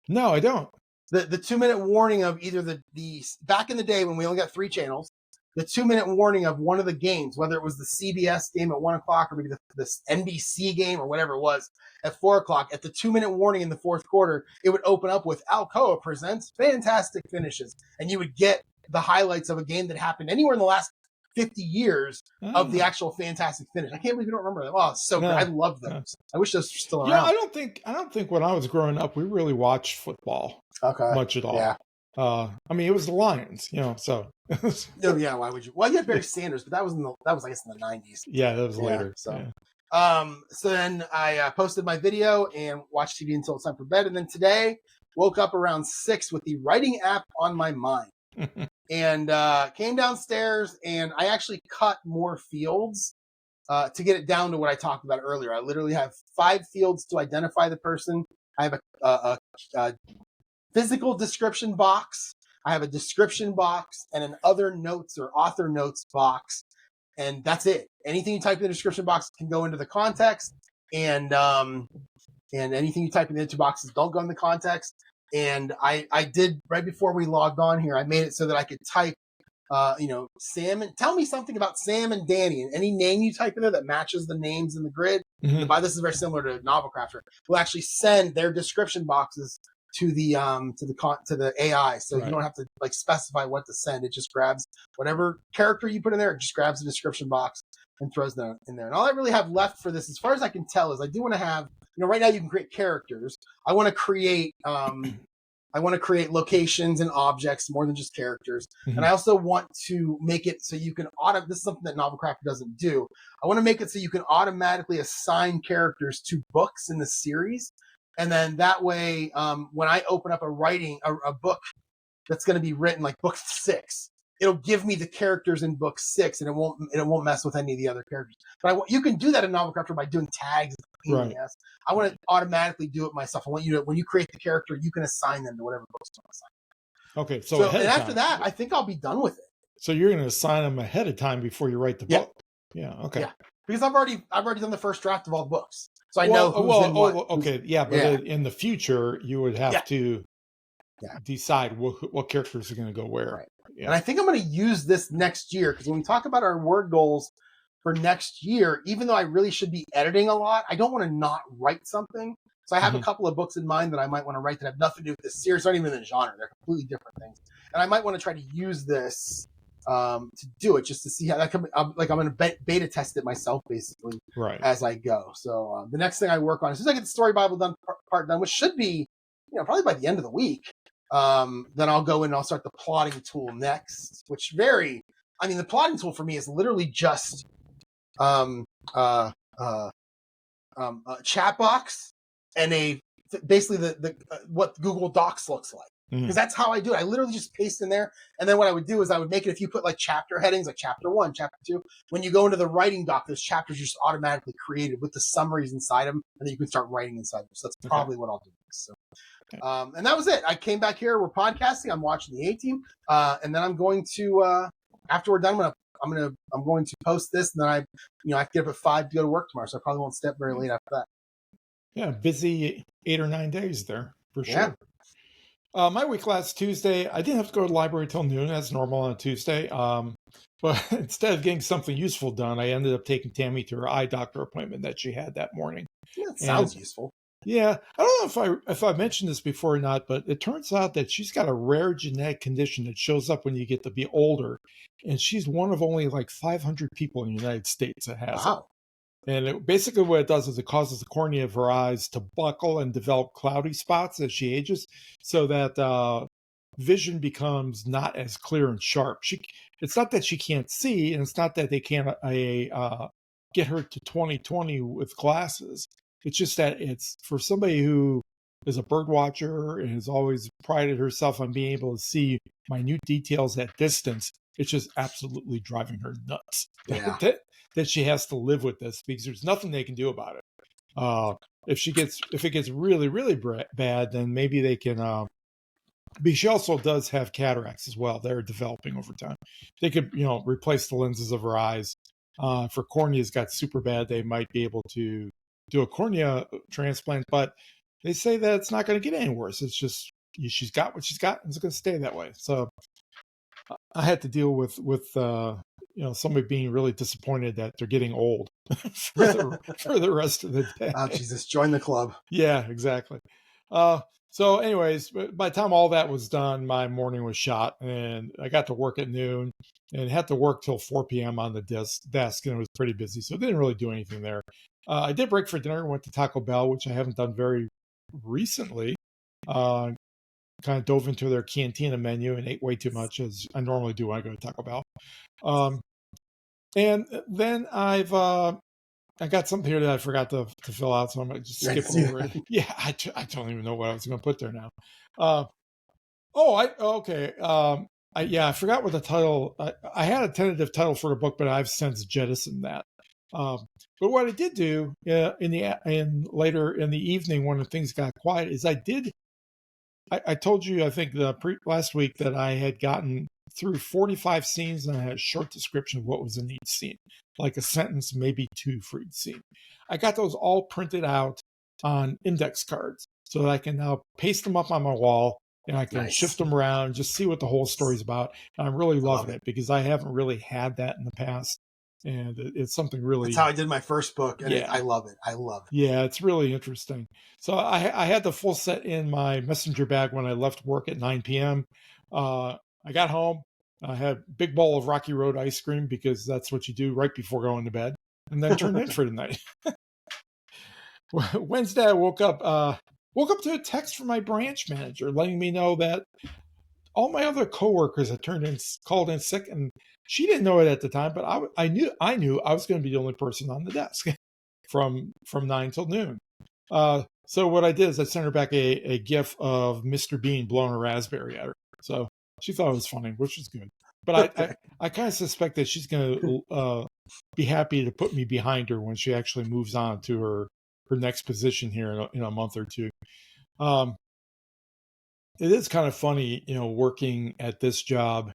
No, I don't. The 2-minute warning of either the back in the day when we only got 3 channels, the 2-minute warning of one of the games, whether it was the CBS game at 1 o'clock or maybe the NBC game or whatever it was at 4 o'clock, at the 2-minute warning in the fourth quarter, it would open up with Alcoa Presents Fantastic Finishes. And you would get the highlights of a game that happened anywhere in the last 50 years of the actual fantastic finish. I can't believe you don't remember that. Oh, it's so good. I love those. I wish those were still around. Yeah, I don't think when I was growing up we really watched football much at all. Yeah. I mean, it was the Lions, so. No, yeah, why would you? Well, you had Barry Sanders, but that was I guess in the 90s. Yeah, that was later. So, so then I posted my video and watched TV until it's time for bed, and then today woke up around 6 with the writing app on my mind. And came downstairs, and I actually cut more fields to get it down to what I talked about earlier. I literally have 5 fields to identify the person. I have a physical description box. I have a description box and an other notes or author notes box, and that's it. Anything you type in the description box can go into the context, and anything you type in the two boxes don't go in the context. And I did right before we logged on here. I made it so that I could type, Sam, and tell me something about Sam and Danny, and any name you type in there that matches the names in the grid. Mm-hmm. This is very similar to Novel Crafter. Will actually send their description boxes to the AI, so you don't have to like specify what to send. It just grabs whatever character you put in there. It just grabs the description box and throws them in there. And all I really have left for this, as far as I can tell, is I do want to have, right now you can create characters. I want to create locations and objects more than just characters. Mm-hmm. And I also want to make it so you can this is something that Novel Crafter doesn't do. I want to make it so you can automatically assign characters to books in the series. And then that way, when I open up a book that's going to be written like book 6, it'll give me the characters in book 6, and it won't mess with any of the other characters. But you can do that in Novel Crafter by doing tags. Right. I want to automatically do it myself. I want you to, when you create the character, you can assign them to whatever books you want to assign. Okay, so and after that, I think I'll be done with it. So you're going to assign them ahead of time before you write the book. Yeah. Okay. Yeah. Because I've already done the first draft of all the books, so I know who's in what. Okay, yeah, but in the future, you would have to decide what characters are going to go where. Right. Yeah. And I think I'm going to use this next year, because when we talk about our word goals for next year, even though I really should be editing a lot, I don't want to not write something. So I have a couple of books in mind that I might want to write that have nothing to do with this series, not even in the genre. They're completely different things. And I might want to try to use this to do it, just to see how that comes. I'm going to beta test it myself, basically, as I go. So the next thing I work on, as soon as I get the Story Bible part done, which should be, probably by the end of the week, then I'll go in and I'll start the plotting tool next, the plotting tool for me is literally just a chat box and basically the what Google Docs looks like. because that's how I do it. I literally just paste in there. And then what I would do is I would make it, if you put like chapter headings, like chapter 1, chapter 2, when you go into the writing doc, those chapters are just automatically created with the summaries inside them. And then you can start writing inside them. So that's probably what I'll do. So, and that was it. I came back here. We're podcasting. I'm watching the A-Team. And then I'm going to, after we're done, I'm going to post this. And then I have to get up at 5 to go to work tomorrow. So I probably won't step very late after that. Yeah, busy 8 or 9 days there for sure. My week last Tuesday, I didn't have to go to the library till noon as normal on a Tuesday. But instead of getting something useful done, I ended up taking Tammy to her eye doctor appointment that she had that morning. Yeah, it sounds useful. Yeah, I don't know if I mentioned this before or not, but it turns out that she's got a rare genetic condition that shows up when you get to be older, and she's one of only like 500 people in the United States that has it. And basically what it does is it causes the cornea of her eyes to buckle and develop cloudy spots as she ages, so that vision becomes not as clear and sharp. It's not that she can't see, and it's not that they can't get her to 20/20 with glasses. It's just that it's for somebody who is a bird watcher and has always prided herself on being able to see minute details at distance. It's just absolutely driving her nuts that she has to live with this, because there's nothing they can do about it. If it gets really, really bad, then maybe they can. But she also does have cataracts as well. They're developing over time. They could, replace the lenses of her eyes. For corneas got super bad, they might be able to do a cornea transplant, but they say that it's not going to get any worse. It's just she's got what she's got, and it's going to stay that way. So I had to deal with somebody being really disappointed that they're getting old for the rest of the day. Oh, Jesus, join the club. Yeah, exactly. So anyways, by the time all that was done, my morning was shot, and I got to work at noon and had to work till 4 p.m. on the desk, and it was pretty busy. So I didn't really do anything there. I did break for dinner, went to Taco Bell, which I haven't done very recently. Kind of dove into their cantina menu and ate way too much, as I normally do when I go to Taco Bell. And then I got something here that I forgot to fill out, so I'm going to just skip over it. Yeah, I don't even know what I was going to put there now. Okay. I forgot what the title. I had a tentative title for the book, but I've since jettisoned that. But what I did do later in the evening when things got quiet is I told you, I think last week, that I had gotten through 45 scenes and I had a short description of what was in each scene, like a sentence, maybe 2 for each scene. I got those all printed out on index cards so that I can now paste them up on my wall, and I can shift them around, just see what the whole story's about. And I'm really loving it because I haven't really had that in the past. And it's something really... That's how I did my first book, and I love it. I love it. Yeah, it's really interesting. So I had the full set in my messenger bag when I left work at 9 p.m. I got home. I had a big bowl of Rocky Road ice cream, because that's what you do right before going to bed, and then turned in for the night. Wednesday, I woke up to a text from my branch manager letting me know that all my other coworkers had called in sick, and she didn't know it at the time, but I knew I was going to be the only person on the desk from 9 till noon. So what I did is I sent her back a GIF of Mr. Bean blowing a raspberry at her. So she thought it was funny, which was good. But I kind of suspect that she's going to be happy to put me behind her when she actually moves on to her next position here in a month or two. It is kind of funny, working at this job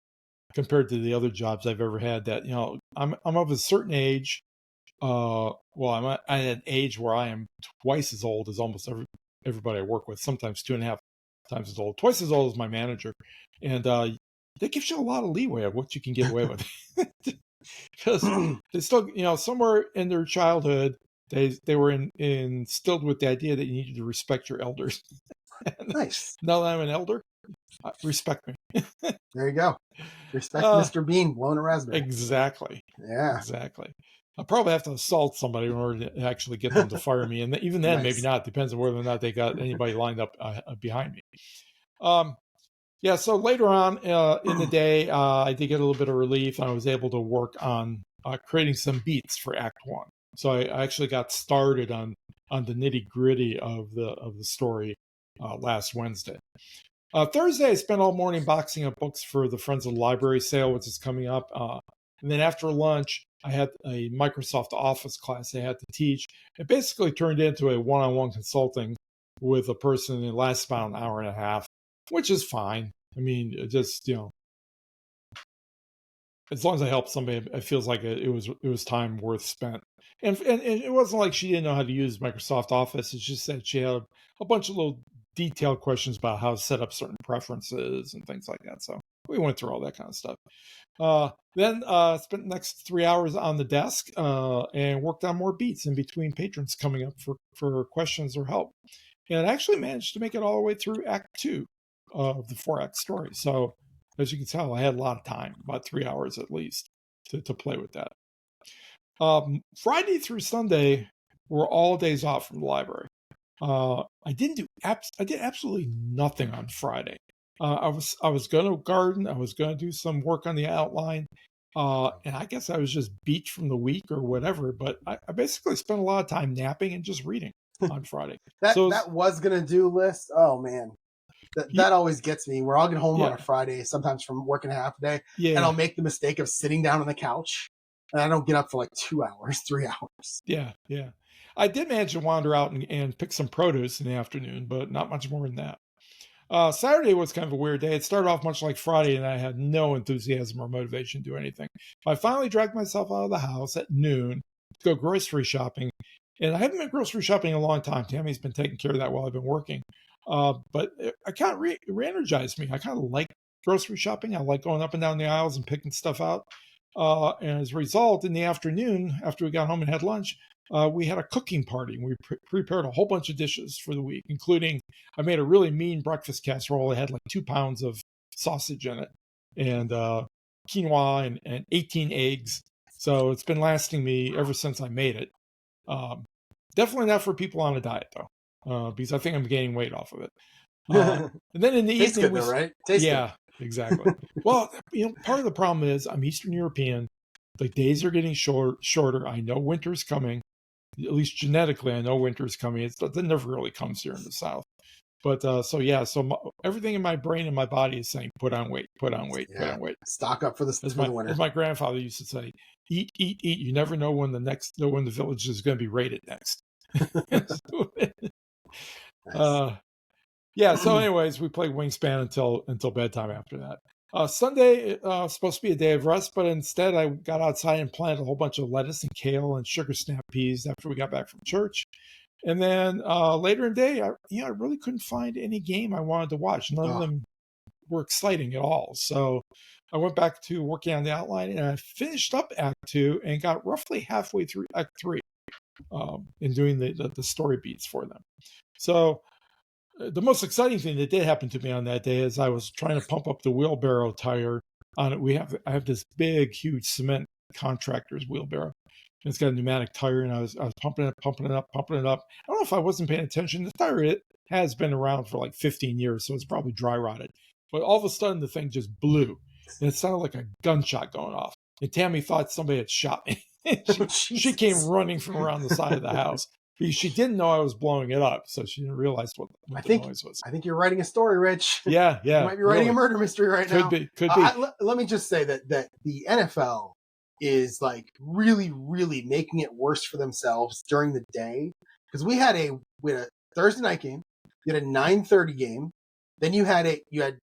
compared to the other jobs I've ever had, that, I'm of a certain age. I'm at an age where I am twice as old as almost everybody I work with, sometimes 2.5 times as old, twice as old as my manager. And that gives you a lot of leeway of what you can get away with. Because they still, somewhere in their childhood, they were instilled with the idea that you needed to respect your elders. Nice. Now that I'm an elder, respect me. There you go. Respect Mr. Bean blowing a raspberry. Exactly. Yeah. Exactly. I'll probably have to assault somebody in order to actually get them to fire me. And even then, maybe not. Depends on whether or not they got anybody lined up behind me. So later on in the day, I did get a little bit of relief. I was able to work on creating some beats for Act 1. So I actually got started on the nitty gritty of the story last Wednesday. Thursday, I spent all morning boxing up books for the Friends of the Library sale, which is coming up. And then after lunch, I had a Microsoft Office class I had to teach. It basically turned into a one-on-one consulting with a person. It lasts about an hour and a half, which is fine. I mean, just, as long as I help somebody, it feels like it was time worth spent. And it wasn't like she didn't know how to use Microsoft Office. It's just that she had a bunch of little detailed questions about how to set up certain preferences and things like that. So we went through all that kind of stuff. Then spent the next 3 hours on the desk and worked on more beats in between patrons coming up for questions or help. And I actually managed to make it all the way through Act 2 of the 4-act story. So as you can tell, I had a lot of time, about 3 hours at least, to play with that. Friday through Sunday were all days off from the library. I did absolutely nothing on Friday. I was going to garden. I was going to do some work on the outline. And I guess I was just beat from the week or whatever. But I basically spent a lot of time napping and just reading on Friday. that was going to do list. Oh, man. That always gets me, where I'll get home on a Friday, sometimes from working half a day, and I'll make the mistake of sitting down on the couch, and I don't get up for like 2 hours, 3 hours. Yeah. I did manage to wander out and pick some produce in the afternoon, but not much more than that. Saturday was kind of a weird day. It started off much like Friday, and I had no enthusiasm or motivation to do anything. I finally dragged myself out of the house at noon to go grocery shopping, and I haven't been grocery shopping in a long time. Tammy's been taking care of that while I've been working. But it kind of re-energized me. I kind of like grocery shopping. I like going up and down the aisles and picking stuff out. And as a result, in the afternoon, after we got home and had lunch, we had a cooking party. We prepared a whole bunch of dishes for the week, including I made a really mean breakfast casserole. It had like 2 pounds of sausage in it and quinoa and 18 eggs. So it's been lasting me ever since I made it. Definitely not for people on a diet, though. Because I think I'm gaining weight off of it. And then in the Tastes evening, good though, right? Tastes good. Exactly. Well, part of the problem is I'm Eastern European. The days are getting shorter. I know winter's coming. At least genetically, I know winter's coming. It never really comes here in the South. But so everything in my brain and my body is saying, put on weight, put on weight, put on weight. Stock up for the winter. As my grandfather used to say, eat, eat, eat. You never know when the village is going to be raided next. So anyways, we played Wingspan until bedtime after that. Sunday supposed to be a day of rest, but instead I got outside and planted a whole bunch of lettuce and kale and sugar snap peas after we got back from church. And then later in the day, I really couldn't find any game I wanted to watch. None of them were exciting at all. So I went back to working on the outline, and I finished up Act 2 and got roughly halfway through Act 3 in doing the story beats for them. So the most exciting thing that did happen to me on that day is I was trying to pump up the wheelbarrow tire on it. I have this big, huge cement contractor's wheelbarrow. And it's got a pneumatic tire, and I was pumping it up. I don't know if I wasn't paying attention. The tire, it has been around for like 15 years, so it's probably dry rotted. But all of a sudden, the thing just blew, and it sounded like a gunshot going off. And Tammy thought somebody had shot me. she came running from around the side of the house. She didn't know I was blowing it up, so she didn't realize what the noise was. I think you're writing a story, Rich. Yeah. You might be writing a murder mystery right now. Could be. Let me just say that the NFL is like really, really making it worse for themselves during the day, because we had a Thursday night game, you had a 9:30 game, then you had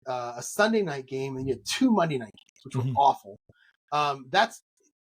a Sunday night game, and you had 2 Monday night games, which were awful.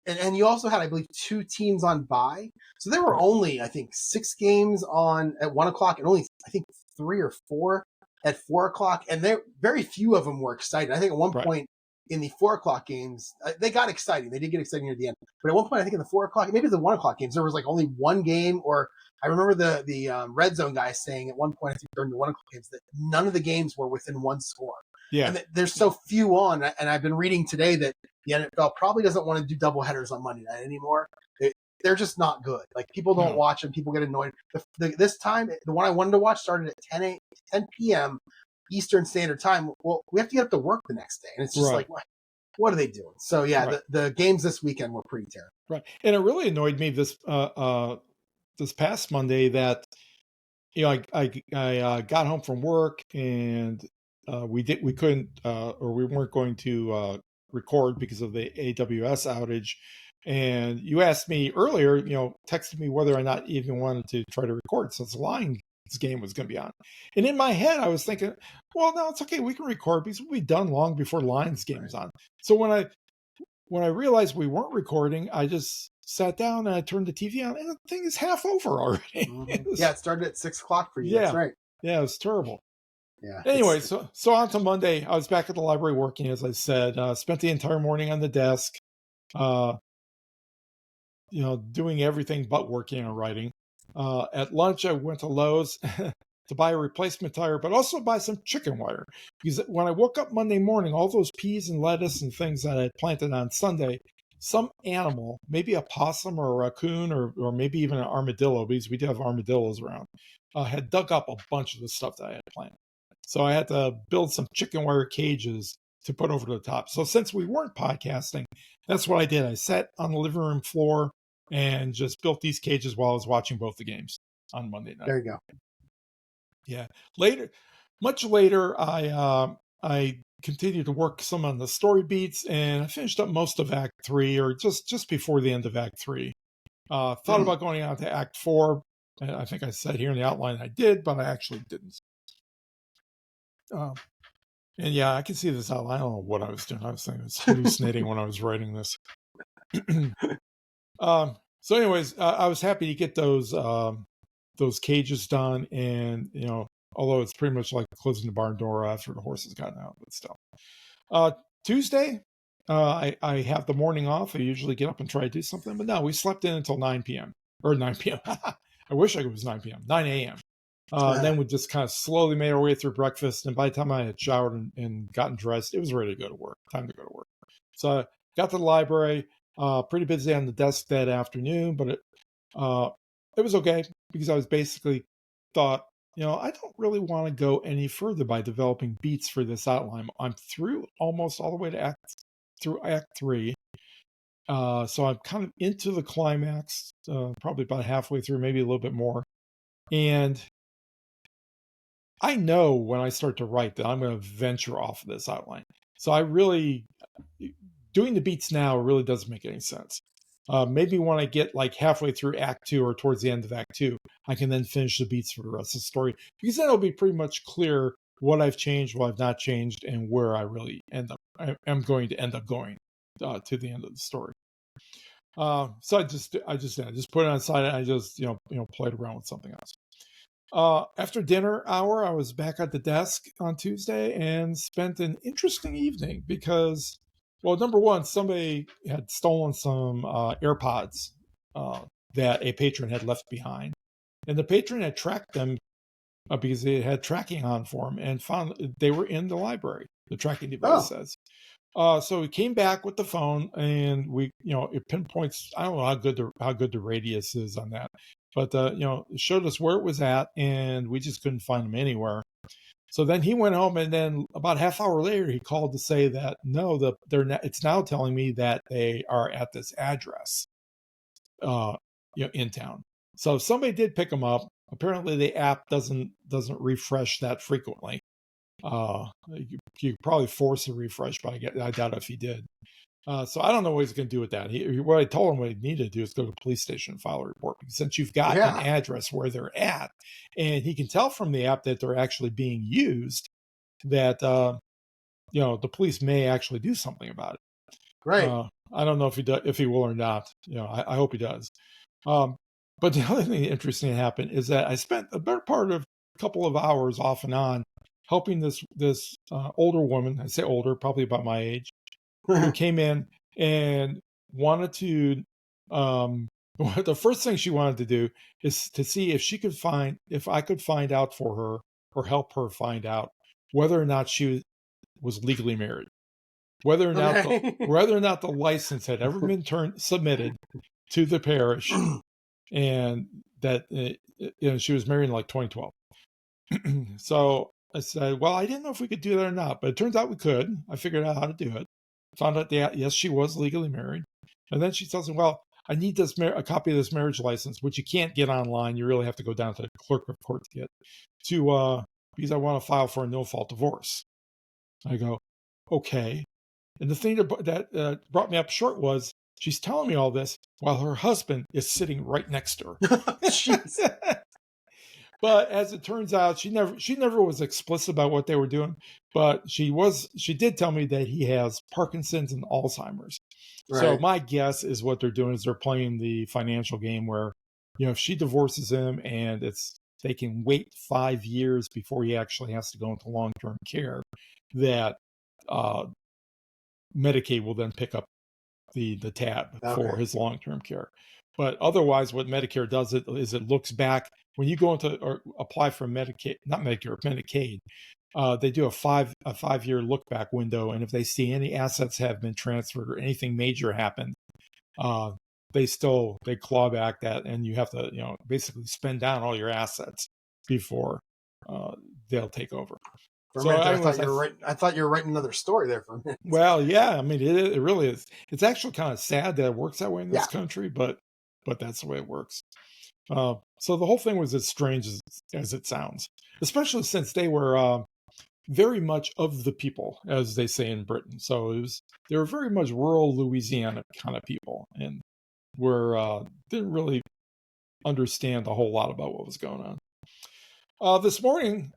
And you also had, I believe, 2 teams on bye. So there were only, I think, 6 games on at 1 o'clock, and only, I think, 3 or 4 at 4 o'clock. And very few of them were excited. I think at one point in the 4 o'clock games, they got exciting. They did get exciting near the end. But at one point, I think in the 4 o'clock, maybe the 1 o'clock games, there was like only 1 game. Or I remember the Red Zone guy saying at one point, I think during the 1 o'clock games, that none of the games were within 1 score. Yeah. And there's so few on. And I've been reading today that the NFL probably doesn't want to do double headers on Monday night anymore. They're just not good. Like, people don't watch them. People get annoyed. This time, the one I wanted to watch started at 10 p.m. Eastern Standard Time. Well, we have to get up to work the next day. And it's just like, what are they doing? So, the games this weekend were pretty terrible. Right. And it really annoyed me this past Monday that, I got home from work and we couldn't or we weren't going to record because of the AWS outage. And you asked me earlier, texted me whether or not even wanted to try to record since the Lions game was going to be on. And in my head, I was thinking, well, no, it's okay. We can record because we'll be done long before Lions game is on. So when I realized we weren't recording, I just sat down and I turned the TV on, and the thing is half over already. It started at 6:00 for you. Yeah, that's right. Yeah, it was terrible. Yeah. Anyway, so on to Monday. I was back at the library working, as I said. Spent the entire morning on the desk, doing everything but working and writing. At lunch, I went to Lowe's to buy a replacement tire, but also buy some chicken wire. Because when I woke up Monday morning, all those peas and lettuce and things that I had planted on Sunday, some animal, maybe a possum or a raccoon or maybe even an armadillo, because we do have armadillos around, had dug up a bunch of the stuff that I had planted. So I had to build some chicken wire cages to put over the top. So since we weren't podcasting, that's what I did. I sat on the living room floor and just built these cages while I was watching both the games on Monday night. There you go. Yeah. Much later, I continued to work some on the story beats, and I finished up most of Act 3, or just before the end of Act 3. Thought about going on to Act 4, and I think I said here in the outline I did, but I actually didn't. And yeah, I can see this outline. I don't know what I was doing. I was thinking it was hallucinating when I was writing this. So anyways, I was happy to get those cages done, and although it's pretty much like closing the barn door after the horses gotten out, but still. Tuesday, I have the morning off. I usually get up and try to do something, but no, we slept in until 9 p.m. or 9 p.m. I wish it was 9 p.m. 9 a.m. And then we just kind of slowly made our way through breakfast, and by the time I had showered and gotten dressed, it was ready to go to work. Time to go to work. So I got to the library. Pretty busy on the desk that afternoon, but it was okay because I was basically thought, I don't really want to go any further by developing beats for this outline. I'm through almost all the way to Act 3. So I'm kind of into the climax, probably about halfway through, maybe a little bit more. And I know when I start to write that I'm going to venture off of this outline. So doing the beats now really doesn't make any sense. Maybe when I get like halfway through Act 2 or towards the end of Act 2, I can then finish the beats for the rest of the story, because then it'll be pretty much clear what I've changed, what I've not changed, and where I really am going to end up going to the end of the story. So I just put it on the side, and I just played around with something else. After dinner hour, I was back at the desk on Tuesday and spent an interesting evening because, well, number one, somebody had stolen some AirPods that a patron had left behind. And the patron had tracked them because they had tracking on for them and found they were in the library, the tracking device says. So we came back with the phone, and it pinpoints, I don't know how good the radius is on that, but it showed us where it was at, and we just couldn't find them anywhere. So then he went home, and then about half hour later, he called to say that no, it's now telling me that they are at this address, in town. So somebody did pick them up. Apparently, the app doesn't refresh that frequently. You probably force a refresh, but I doubt if he did. So I don't know what he's going to do with that. What I told him what he needed to do is go to the police station and file a report, because since you've got an address where they're at, and he can tell from the app that they're actually being used, that the police may actually do something about it. Right. I don't know if he will or not. I hope he does. But the other thing interesting that happened is that I spent a better part of a couple of hours off and on helping this older woman. I say older, probably about my age, who came in and wanted to. The first thing she wanted to do is to see if I could find out for her or help her find out whether or not she was legally married, whether or not the license had ever been submitted to the parish, and that she was married in like 2012. So I said, well, I didn't know if we could do that or not, but it turns out we could. I figured out how to do it. Found out that, yes, she was legally married. And then she tells me, well, I need a copy of this marriage license, which you can't get online. You really have to go down to the clerk of court to get, because I want to file for a no-fault divorce. I go, okay. And the thing that brought me up short was she's telling me all this while her husband is sitting right next to her. Jeez. But as it turns out, she never was explicit about what they were doing. But she did tell me that he has Parkinson's and Alzheimer's. Right. So my guess is what they're doing is they're playing the financial game where, if she divorces him and they can wait 5 years before he actually has to go into long-term care, that Medicaid will then pick up the tab for his long-term care. But otherwise, what Medicare does is it looks back when you go into or apply for Medicaid, not Medicare, Medicaid. They do a 5-year look back window, and if they see any assets have been transferred or anything major happened, they claw back that, and you have to basically spend down all your assets before they'll take over. For a minute, I thought you were writing another story there for a minute. Well, yeah, I mean, it really is. It's actually kind of sad that it works that way in this country, but that's the way it works. So the whole thing was as strange as it sounds, especially since they were very much of the people, as they say in Britain. So they were very much rural Louisiana kind of people, and didn't really understand a whole lot about what was going on. This morning,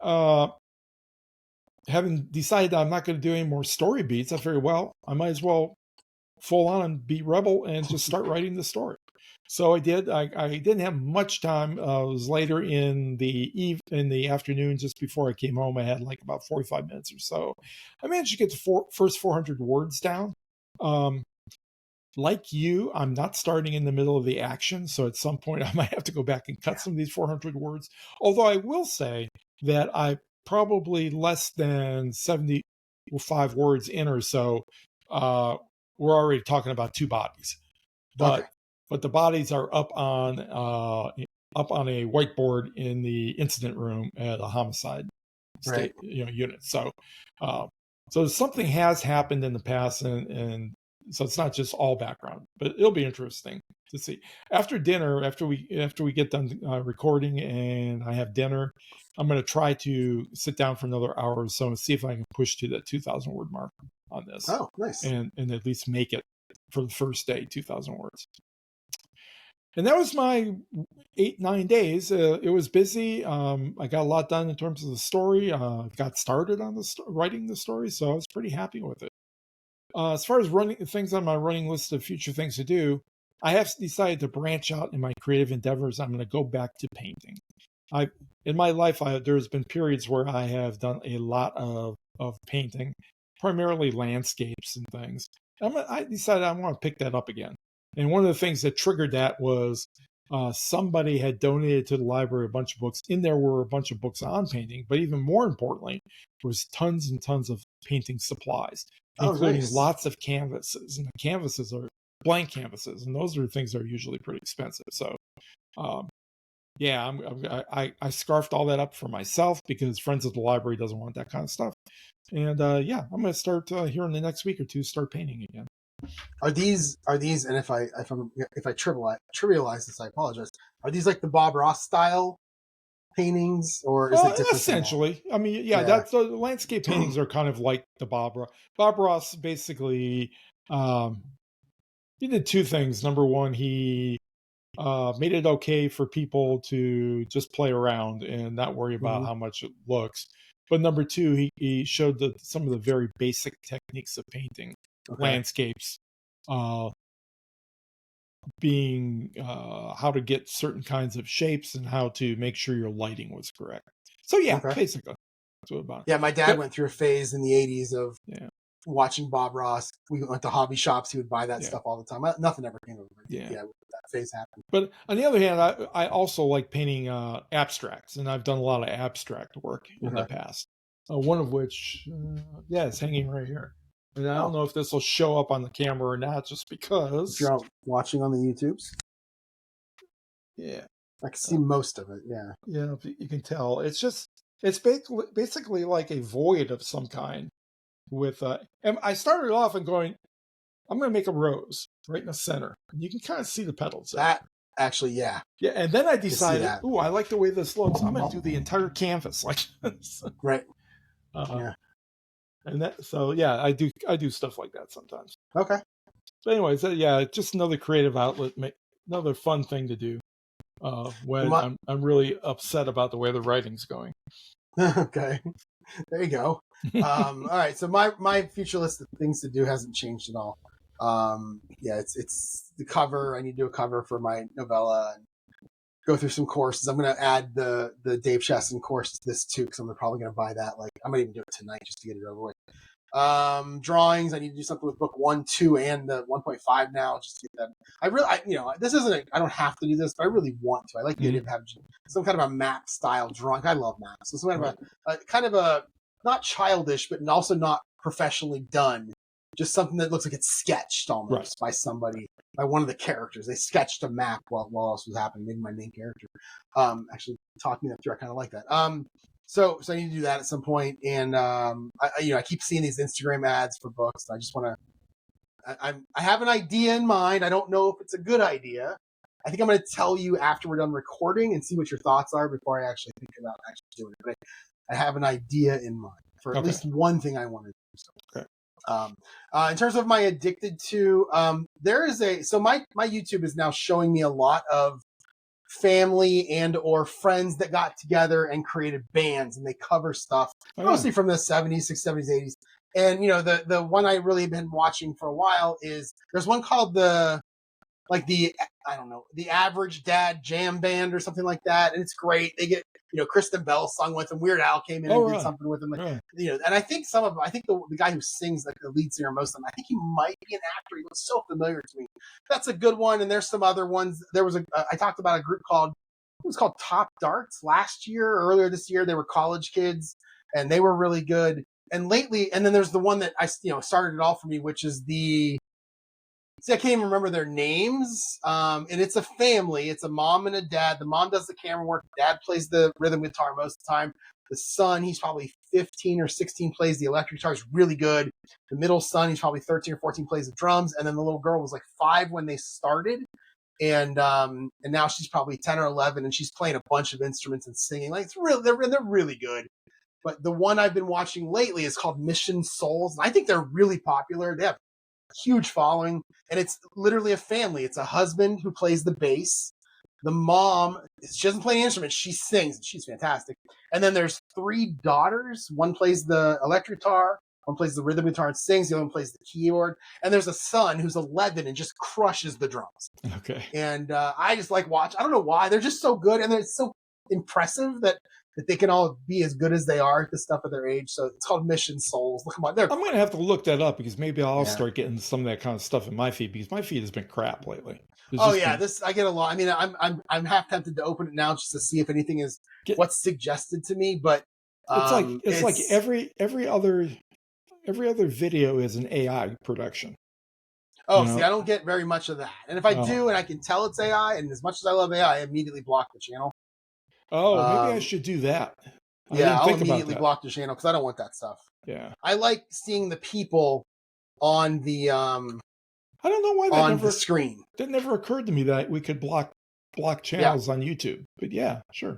having decided that I'm not going to do any more story beats, I figured, well, I might as well full on and be rebel and just start writing the story. So I did. I didn't have much time. It was later in the afternoon, just before I came home. I had like about 45 minutes or so. I managed to get the first 400 words down. Like you, I'm not starting in the middle of the action, so at some point I might have to go back and cut some of these 400 words. Although I will say that I probably less than 75 words in or so, we're already talking about 2 bodies. But the bodies are up on a whiteboard in the incident room at a homicide unit. So something has happened in the past, and so it's not just all background, but it'll be interesting to see. After dinner, after we get done recording and I have dinner, I'm going to try to sit down for another hour or so and see if I can push to that 2,000 word mark on this. Oh, nice. And at least make it for the first day, 2,000 words. And that was my 8-9 days. It was busy. I got a lot done in terms of the story. Got started on writing the story, so I was pretty happy with it. As far as running things on my running list of future things to do, I have decided to branch out in my creative endeavors. I'm going to go back to painting. In my life, there's been periods where I have done a lot of painting, primarily landscapes and things. I decided I want to pick that up again. And one of the things that triggered that was somebody had donated to the library a bunch of books. In there were a bunch of books on painting, but even more importantly, was tons and tons of painting supplies, including lots of canvases. And the canvases are blank canvases, and those are things that are usually pretty expensive. So, I scarfed all that up for myself because Friends of the Library doesn't want that kind of stuff. And I'm going to start here in the next week or two, start painting again. Are these? And if I trivialize this, I apologize. Are these like the Bob Ross style paintings, or is it different? Essentially, I mean, that's the landscape paintings are kind of like the Bob Ross. Bob Ross basically, he did 2 things. Number one, he made it okay for people to just play around and not worry about how much it looks. But number 2, he showed some of the very basic techniques of painting landscapes, being how to get certain kinds of shapes and how to make sure your lighting was correct. So basically, that's what about. Yeah, my dad went through a phase in the 80s of watching Bob Ross. We went to hobby shops. He would buy that stuff all the time. Nothing ever came over. That phase happened. But on the other hand, I also like painting abstracts, and I've done a lot of abstract work in the past. One of which, it's hanging right here. And I don't know if this will show up on the camera or not, just because. If you're out watching on the YouTubes? Yeah. I can see most of it, Yeah, you can tell. It's basically like a void of some kind. And I started off and going, I'm going to make a rose right in the center. And you can kind of see the petals there. That, actually, yeah. Yeah, and then I decided, I like the way this looks. I'm going to do the entire canvas like this. Right. And that, so yeah, I do stuff like that sometimes. Okay. So anyways, yeah, just another creative outlet, another fun thing to do when I'm really upset about the way the writing's going. Okay. There you go. All right. So my future list of things to do hasn't changed at all. Yeah, it's the cover. I need to do a cover for my novella and go through some courses. I'm going to add the Dave Chesson course to this too, because I'm probably going to buy that. Like, I might even do it tonight just to get it over with. Drawings. I need to do something with book 1, 2, and the 1.5 now. Just to get that. This isn't. I don't have to do this, but I really want to. I like the idea of having some kind of a map style drawing. I love maps. So some kind of a not childish, but also not professionally done. Just something that looks like it's sketched almost by somebody, by one of the characters. They sketched a map while else was happening. Maybe my main character. Actually talking that through, I kind of like that. So I need to do that at some point. And I keep seeing these Instagram ads for books. I just want to. I have an idea in mind. I don't know if it's a good idea. I think I'm going to tell you after we're done recording and see what your thoughts are before I actually think about actually doing it. But I have an idea in mind for at least one thing I want to do. So. Okay. In terms of my addicted to, there is my YouTube is now showing me a lot of family and or friends that got together and created bands, and they cover stuff mostly from the 70s, 60s, 70s, 80s. And the one I really been watching for a while is there's one called the Average Dad Jam Band or something like that, and it's great. They get Kristen Bell sung with them. Weird Al came in and did something with them. And I think the guy who sings like the lead singer most of them, I think he might be an actor. He looks so familiar to me. That's a good one. And there's some other ones. There was I talked about a group called Top Darts last year or earlier this year. They were college kids and they were really good. And lately, and then there's the one that I started it all for me, which is I can't even remember their names. And it's a family. It's a mom and a dad. The mom does the camera work. The dad plays the rhythm guitar most of the time. The son, he's probably 15 or 16, plays the electric guitar. He's really good. The middle son, he's probably 13 or 14, plays the drums. And then the little girl was like 5 when they started. And now she's probably 10 or 11, and she's playing a bunch of instruments and singing. Like they're really good. But the one I've been watching lately is called Mission Souls. And I think they're really popular. They have huge following, and it's literally a family. It's a husband who plays the bass. The mom, she doesn't play any instruments, she sings, and she's fantastic. And then there's 3 daughters. One plays the electric guitar, one plays the rhythm guitar and sings, the other one plays the keyboard. And there's a son who's 11 and just crushes the drums. Okay. And I just like watch. I don't know why. They're just so good, and they're so impressive that they can all be as good as they are at the stuff at their age. So it's called Mission Souls. Look, I'm going to have to look that up, because maybe I'll start getting some of that kind of stuff in my feed, because my feed has been crap lately. I get a lot. I mean, I'm half tempted to open it now just to see if anything is what's suggested to me. But it's like every other video is an AI production. Oh, see, I don't get very much of that. And if I do, and I can tell it's AI, and as much as I love AI, I immediately block the channel. Oh, maybe I should do that. I'll immediately block the channel because I don't want that stuff. Yeah, I like seeing the people on the I don't know why that on the screen. That never occurred to me that we could block channels on YouTube. But yeah, sure.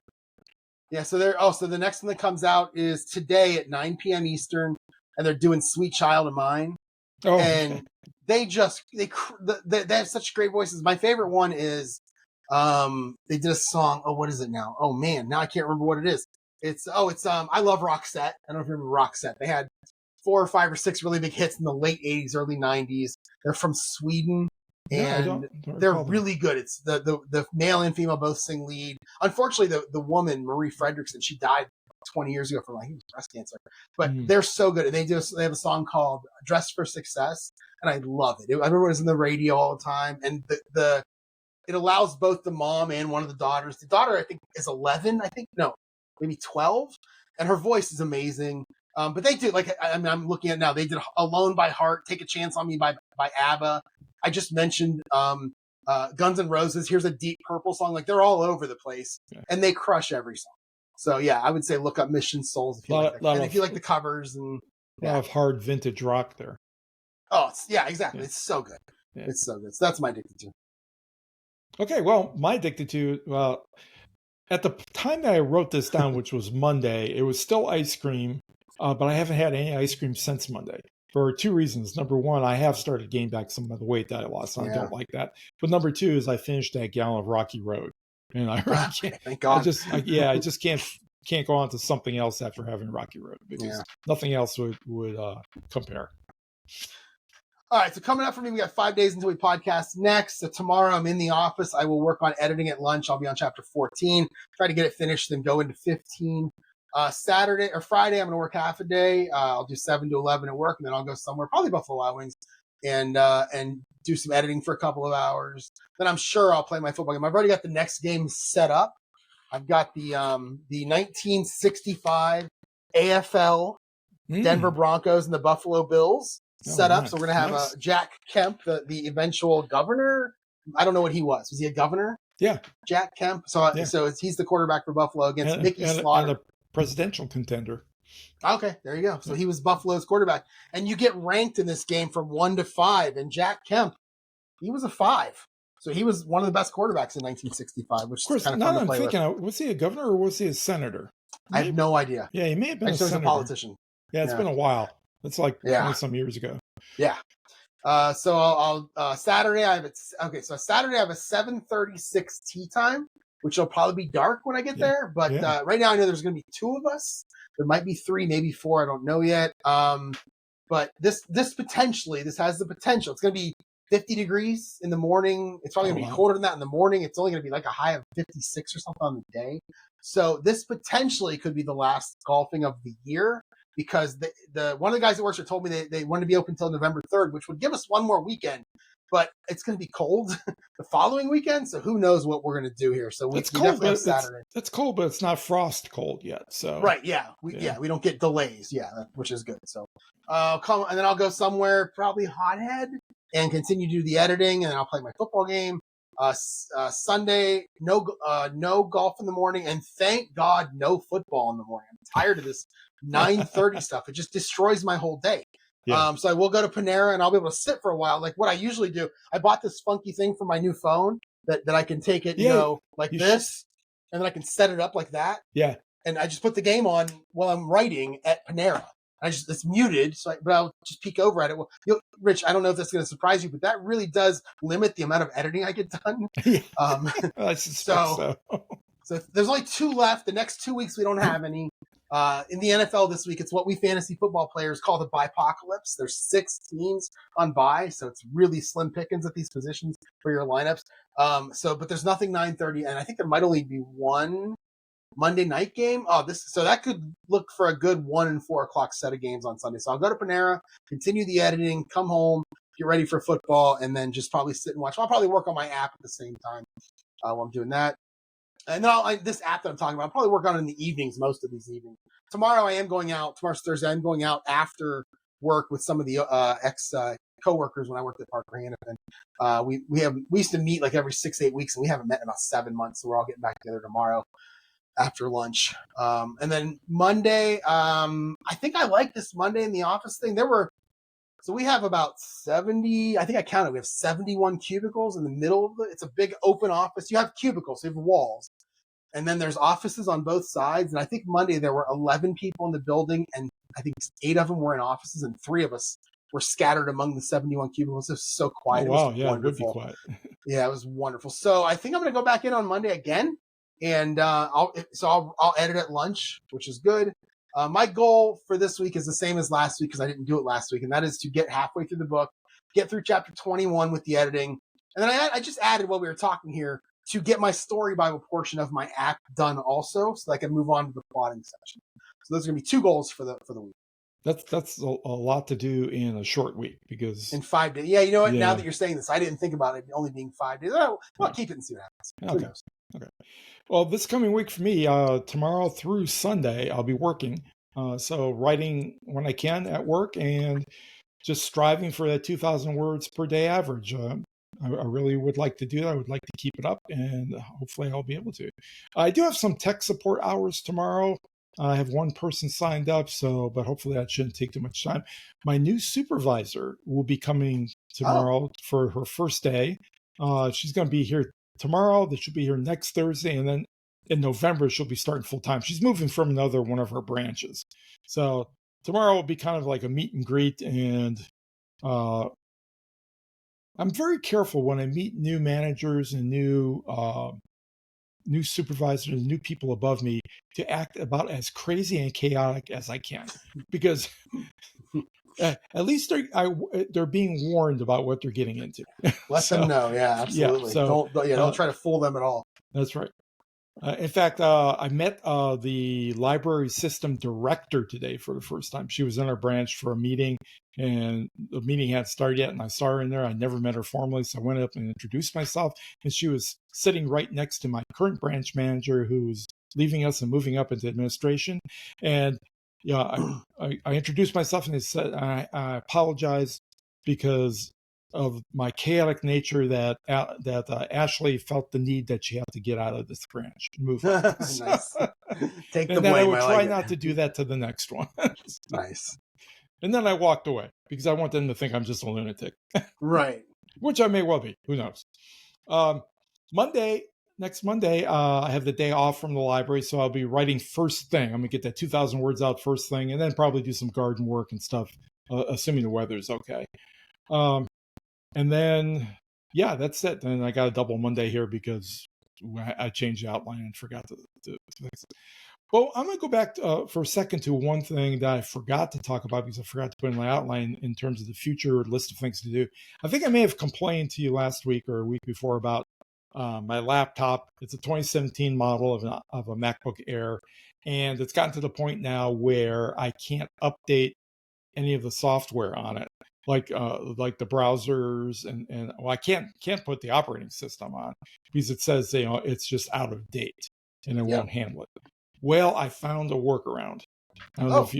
Yeah, so the next one that comes out is today at 9 p.m. Eastern, and they're doing "Sweet Child of Mine." Oh, and they have such great voices. My favorite one is they did a song. Oh, what is it now? Oh man, now I can't remember what it is. It's I love Roxette. I don't know if you remember Roxette. They had 4 or 5 or 6 really big hits in the late 80s, early 90s. They're from Sweden, and they're really good. It's the male and female both sing lead. Unfortunately, the woman Marie Fredriksson, she died 20 years ago from breast cancer. But they're so good, and they have a song called "Dress for Success," and I love it. I remember it was in the radio all the time, and it allows both the mom and one of the daughters. The daughter, I think, is 11. Maybe 12, and her voice is amazing. But they do, I'm looking at now, they did "Alone by Heart," "Take a Chance on Me" by ABBA. I just mentioned Guns N' Roses. Here's a Deep Purple song. Like, they're all over the place, and they crush every song. So yeah, I would say look up Mission Souls if you like that. And if you like the covers and a lot of hard vintage rock there. Oh, exactly. Yeah. It's so good. Yeah. It's so good. So that's my addicted to. Okay, well, my addicted to, at the time that I wrote this down, which was Monday, it was still ice cream but I haven't had any ice cream since Monday for two reasons. Number one, I have started gaining back some of the weight that I lost, and I don't like that. But number two is I finished that gallon of Rocky Road, and I really can't. Thank God. I just can't go on to something else after having Rocky Road because nothing else would compare. All right, so coming up for me, we got 5 days until we podcast next. So tomorrow I'm in the office. I will work on editing at lunch. I'll be on chapter 14, try to get it finished, then go into 15. Saturday or Friday, I'm going to work half a day. I'll do 7 to 11 at work, and then I'll go somewhere, probably Buffalo Wild Wings, and do some editing for a couple of hours. Then I'm sure I'll play my football game. I've already got the next game set up. I've got the 1965 AFL Denver Broncos and the Buffalo Bills set up. So we're going to have Jack Kemp, the eventual governor. I don't know what he was. Was he a governor? Yeah. Jack Kemp. So he's the quarterback for Buffalo against Mickey Slaughter. And a presidential contender. Okay, there you go. So he was Buffalo's quarterback. And you get ranked in this game from 1 to 5. And Jack Kemp, he was a 5. So he was one of the best quarterbacks in 1965, which is kind of fun to play with. Was he a governor or was he a senator? I have no idea. Yeah, he may have been a senator. A politician. Yeah, it's been a while. It's like 20-some years ago. Yeah. So I'll Saturday I have Saturday I have a 7:36 tea time, which will probably be dark when I get there. But right now I know there's going to be 2 of us. There might be 3, maybe 4. I don't know yet. But this has the potential. It's going to be 50 degrees in the morning. It's probably going to be colder than that in the morning. It's only going to be like a high of 56 or something on the day. So this potentially could be the last golfing of the year. Because the one of the guys that works here told me they wanted to be open until November 3rd, which would give us one more weekend. But it's going to be cold the following weekend, so who knows what we're going to do here. So we definitely have Saturday. It's cold, but it's not frost cold yet. So right, we don't get delays, which is good. So come and then I'll go somewhere, probably Hothead, and continue to do the editing, and then I'll play my football game. Sunday, no golf in the morning, and thank God no football in the morning. I'm tired of this 9:30 stuff. It just destroys my whole day. Yeah. So I will go to Panera and I'll be able to sit for a while. Like what I usually do, I bought this funky thing for my new phone that I can take it, like this, and then I can set it up like that. Yeah. And I just put the game on while I'm writing at Panera. It's muted, but I'll just peek over at it. Well, Rich, I don't know if that's going to surprise you, but that really does limit the amount of editing I get done. I suspect so there's only 2 left. The next 2 weeks we don't have any. In the NFL this week, it's what we fantasy football players call the bye-pocalypse. There's 6 teams on bye, so it's really slim pickings at these positions for your lineups. But there's nothing 9:30, and I think there might only be one Monday night game. So that could look for a good 1 and 4 o'clock set of games on Sunday. So I'll go to Panera, continue the editing, come home, get ready for football, and then just probably sit and watch. I'll probably work on my app at the same time while I'm doing that. And then this app that I'm talking about, I'll probably work on it in the evenings, most of these evenings. Tomorrow I am going out. Tomorrow's Thursday. I'm going out after work with some of the ex-coworkers when I worked at Parker Hannifin. We used to meet like every 6-8 weeks, and we haven't met in about 7 months. So we're all getting back together tomorrow after lunch. And then Monday, I think I like this Monday in the office thing. So we have about 70, I think I counted, we have 71 cubicles in the middle of it's a big open office. You have cubicles, so you have walls. And then there's offices on both sides. And I think Monday there were 11 people in the building, and I think 8 of them were in offices, and 3 of us were scattered among the 71 cubicles. It was so quiet. Oh, wow, it would be quiet. Yeah, it was wonderful. So I think I'm going to go back in on Monday again. And I'll edit at lunch, which is good. My goal for this week is the same as last week because I didn't do it last week, and that is to get halfway through the book, get through chapter 21 with the editing, and then I just added while we were talking here to get my story Bible portion of my app done also, so that I can move on to the plotting section. So those are going to be 2 goals for the week. That's a lot to do in a short week because in 5 days. Yeah, you know what? Yeah. Now that you're saying this, I didn't think about it only being 5 days. I'll keep it and see what happens. Okay. Well, this coming week for me, tomorrow through Sunday, I'll be working. So writing when I can at work and just striving for that 2,000 words per day average. I really would like to do that. I would like to keep it up, and hopefully I'll be able to. I do have some tech support hours tomorrow. I have 1 person signed up, but hopefully that shouldn't take too much time. My new supervisor will be coming tomorrow for her first day. She's going to be here tomorrow. She'll be here next Thursday, and then in November she'll be starting full time. She's moving from another one of her branches, so tomorrow will be kind of like a meet and greet, and I'm very careful when I meet new managers and new supervisors, new people above me, to act about as crazy and chaotic as I can, because at least they're being warned about what they're getting into. Let them know. Yeah, absolutely. Yeah, so, don't try to fool them at all. That's right. In fact, I met the library system director today for the first time. She was in our branch for a meeting, and the meeting hadn't started yet, and I saw her in there. I never met her formally, so I went up and introduced myself, and she was sitting right next to my current branch manager, who's leaving us and moving up into administration. And I introduced myself, and I said I apologize because of my chaotic nature that Ashley felt the need that she had to get out of this branch and move on. Nice. Take the and blame. then I would try not to do that to the next one. Nice. And then I walked away because I want them to think I'm just a lunatic. Right. Which I may well be. Who knows? Next Monday, I have the day off from the library, so I'll be writing first thing. I'm going to get that 2,000 words out first thing, and then probably do some garden work and stuff, assuming the weather's okay. And then, yeah, that's it. Then I got a double Monday here because I changed the outline and forgot to fix it. Well, I'm going to go back for a second to one thing that I forgot to talk about because I forgot to put in my outline in terms of the future list of things to do. I think I may have complained to you last week or a week before about my laptop. It's a 2017 model of a MacBook Air, and it's gotten to the point now where I can't update any of the software on it. Like the browsers and well, I can't put the operating system on because it says it's just out of date and it won't handle it. Well, I found a workaround. I don't know if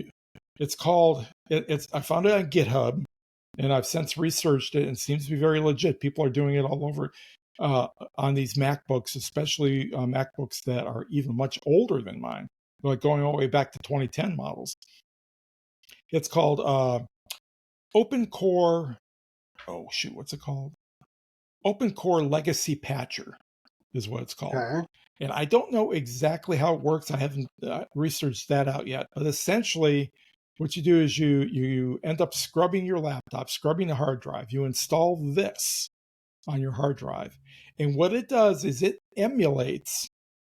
it's called I found it on GitHub, and I've since researched it, and it seems to be very legit. People are doing it all over on these MacBooks, especially MacBooks that are even much older than mine, like going all the way back to 2010 models. It's called Open Core, what's it called? Open Core Legacy Patcher is what it's called. Okay. And I don't know exactly how it works. I haven't researched that out yet. But essentially, what you do is you end up scrubbing your laptop, scrubbing the hard drive. You install this on your hard drive. And what it does is it emulates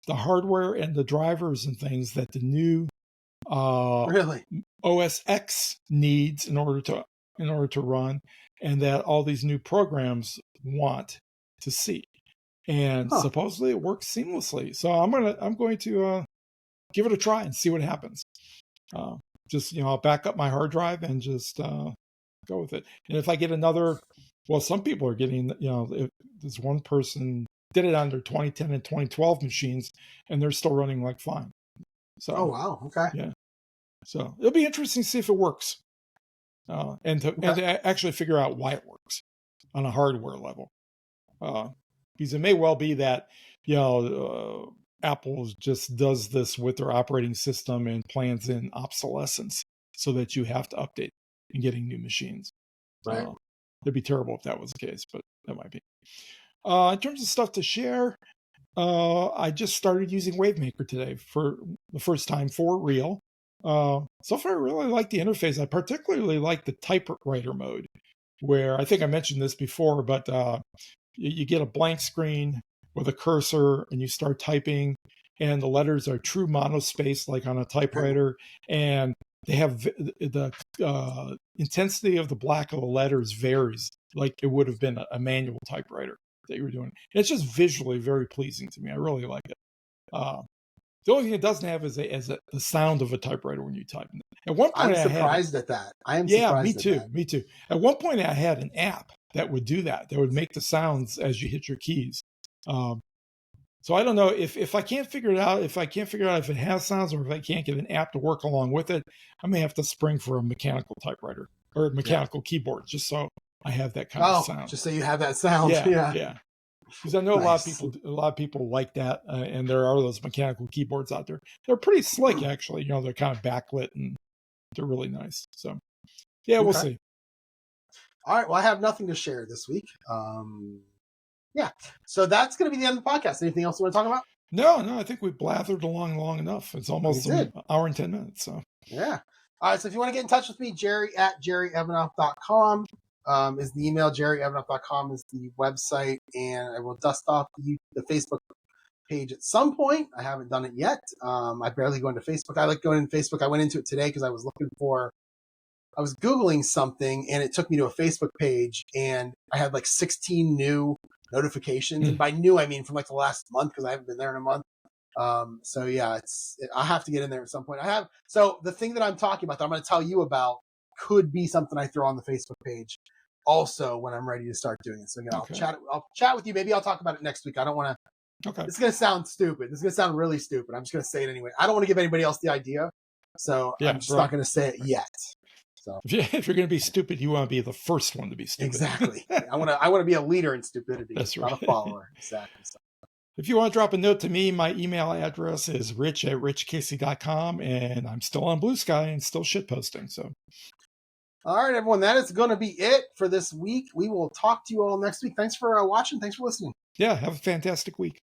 the hardware and the drivers and things that the new OS X needs in order to run, and that all these new programs want to see. And supposedly it works seamlessly. So I'm going to give it a try and see what happens. I'll back up my hard drive and just go with it. And if I get another, well, some people are getting, if this one person did it on their 2010 and 2012 machines, and they're still running like fine. So, oh wow, okay, yeah. So it'll be interesting to see if it works, and to actually figure out why it works on a hardware level. Because it may well be that Apple just does this with their operating system and plans in obsolescence so that you have to update in getting new machines. Right. It'd be terrible if that was the case, but that might be. In terms of stuff to share, I just started using WaveMaker today for the first time for real. So far, I really like the interface. I particularly like the typewriter mode, where I think I mentioned this before, but you get a blank screen with a cursor and you start typing, and the letters are true monospaced like on a typewriter, and they have the intensity of the black of the letters varies like it would have been a manual typewriter that you were doing. And it's just visually very pleasing to me. I really like it. The only thing it doesn't have is the sound of a typewriter when you type. At one point, I'm surprised at that. Me too. At one point, I had an app that would do that. That would make the sounds as you hit your keys. So I don't know if I can't figure it out. If it has sounds, or if I can't get an app to work along with it, I may have to spring for a mechanical typewriter or a mechanical keyboard, just so I have that kind of sound. Just so you have that sound. Yeah. Because I know a lot of people like that, and there are those mechanical keyboards out there. They're pretty slick, actually. They're kind of backlit and they're really nice. So, yeah, we'll see. All right. Well, I have nothing to share this week. Yeah. So that's going to be the end of the podcast. Anything else you want to talk about? No. I think we blathered along long enough. It's almost an hour and 10 minutes. So yeah. All right, so if you want to get in touch with me, jerry@jerryevanoff.com is the email. jerryevanoff.com is the website, and I will dust off the Facebook page at some point. I haven't done it yet. I barely go into Facebook. I like going into Facebook. I went into it today because I was Googling something, and it took me to a Facebook page, and I had like 16 new notifications. And by new, I mean from like the last month, because I haven't been there in a month. So yeah, I have to get in there at some point. So the thing that I'm talking about that I'm going to tell you about could be something I throw on the Facebook page also when I'm ready to start doing it. So again, I'll chat with you. Maybe I'll talk about it next week. I don't want to, Okay. It's going to sound stupid. This is going to sound really stupid. I'm just going to say it anyway. I don't want to give anybody else the idea. So I'm just not going to say it yet. So if you're going to be stupid, you want to be the first one to be stupid. Exactly. I want to be a leader in stupidity. That's right. Not a follower. Exactly. So. If you want to drop a note to me, my email address is rich@richkacy.com, and I'm still on Blue Sky and still shitposting. So, all right, everyone, that is going to be it for this week. We will talk to you all next week. Thanks for watching. Thanks for listening. Yeah, have a fantastic week.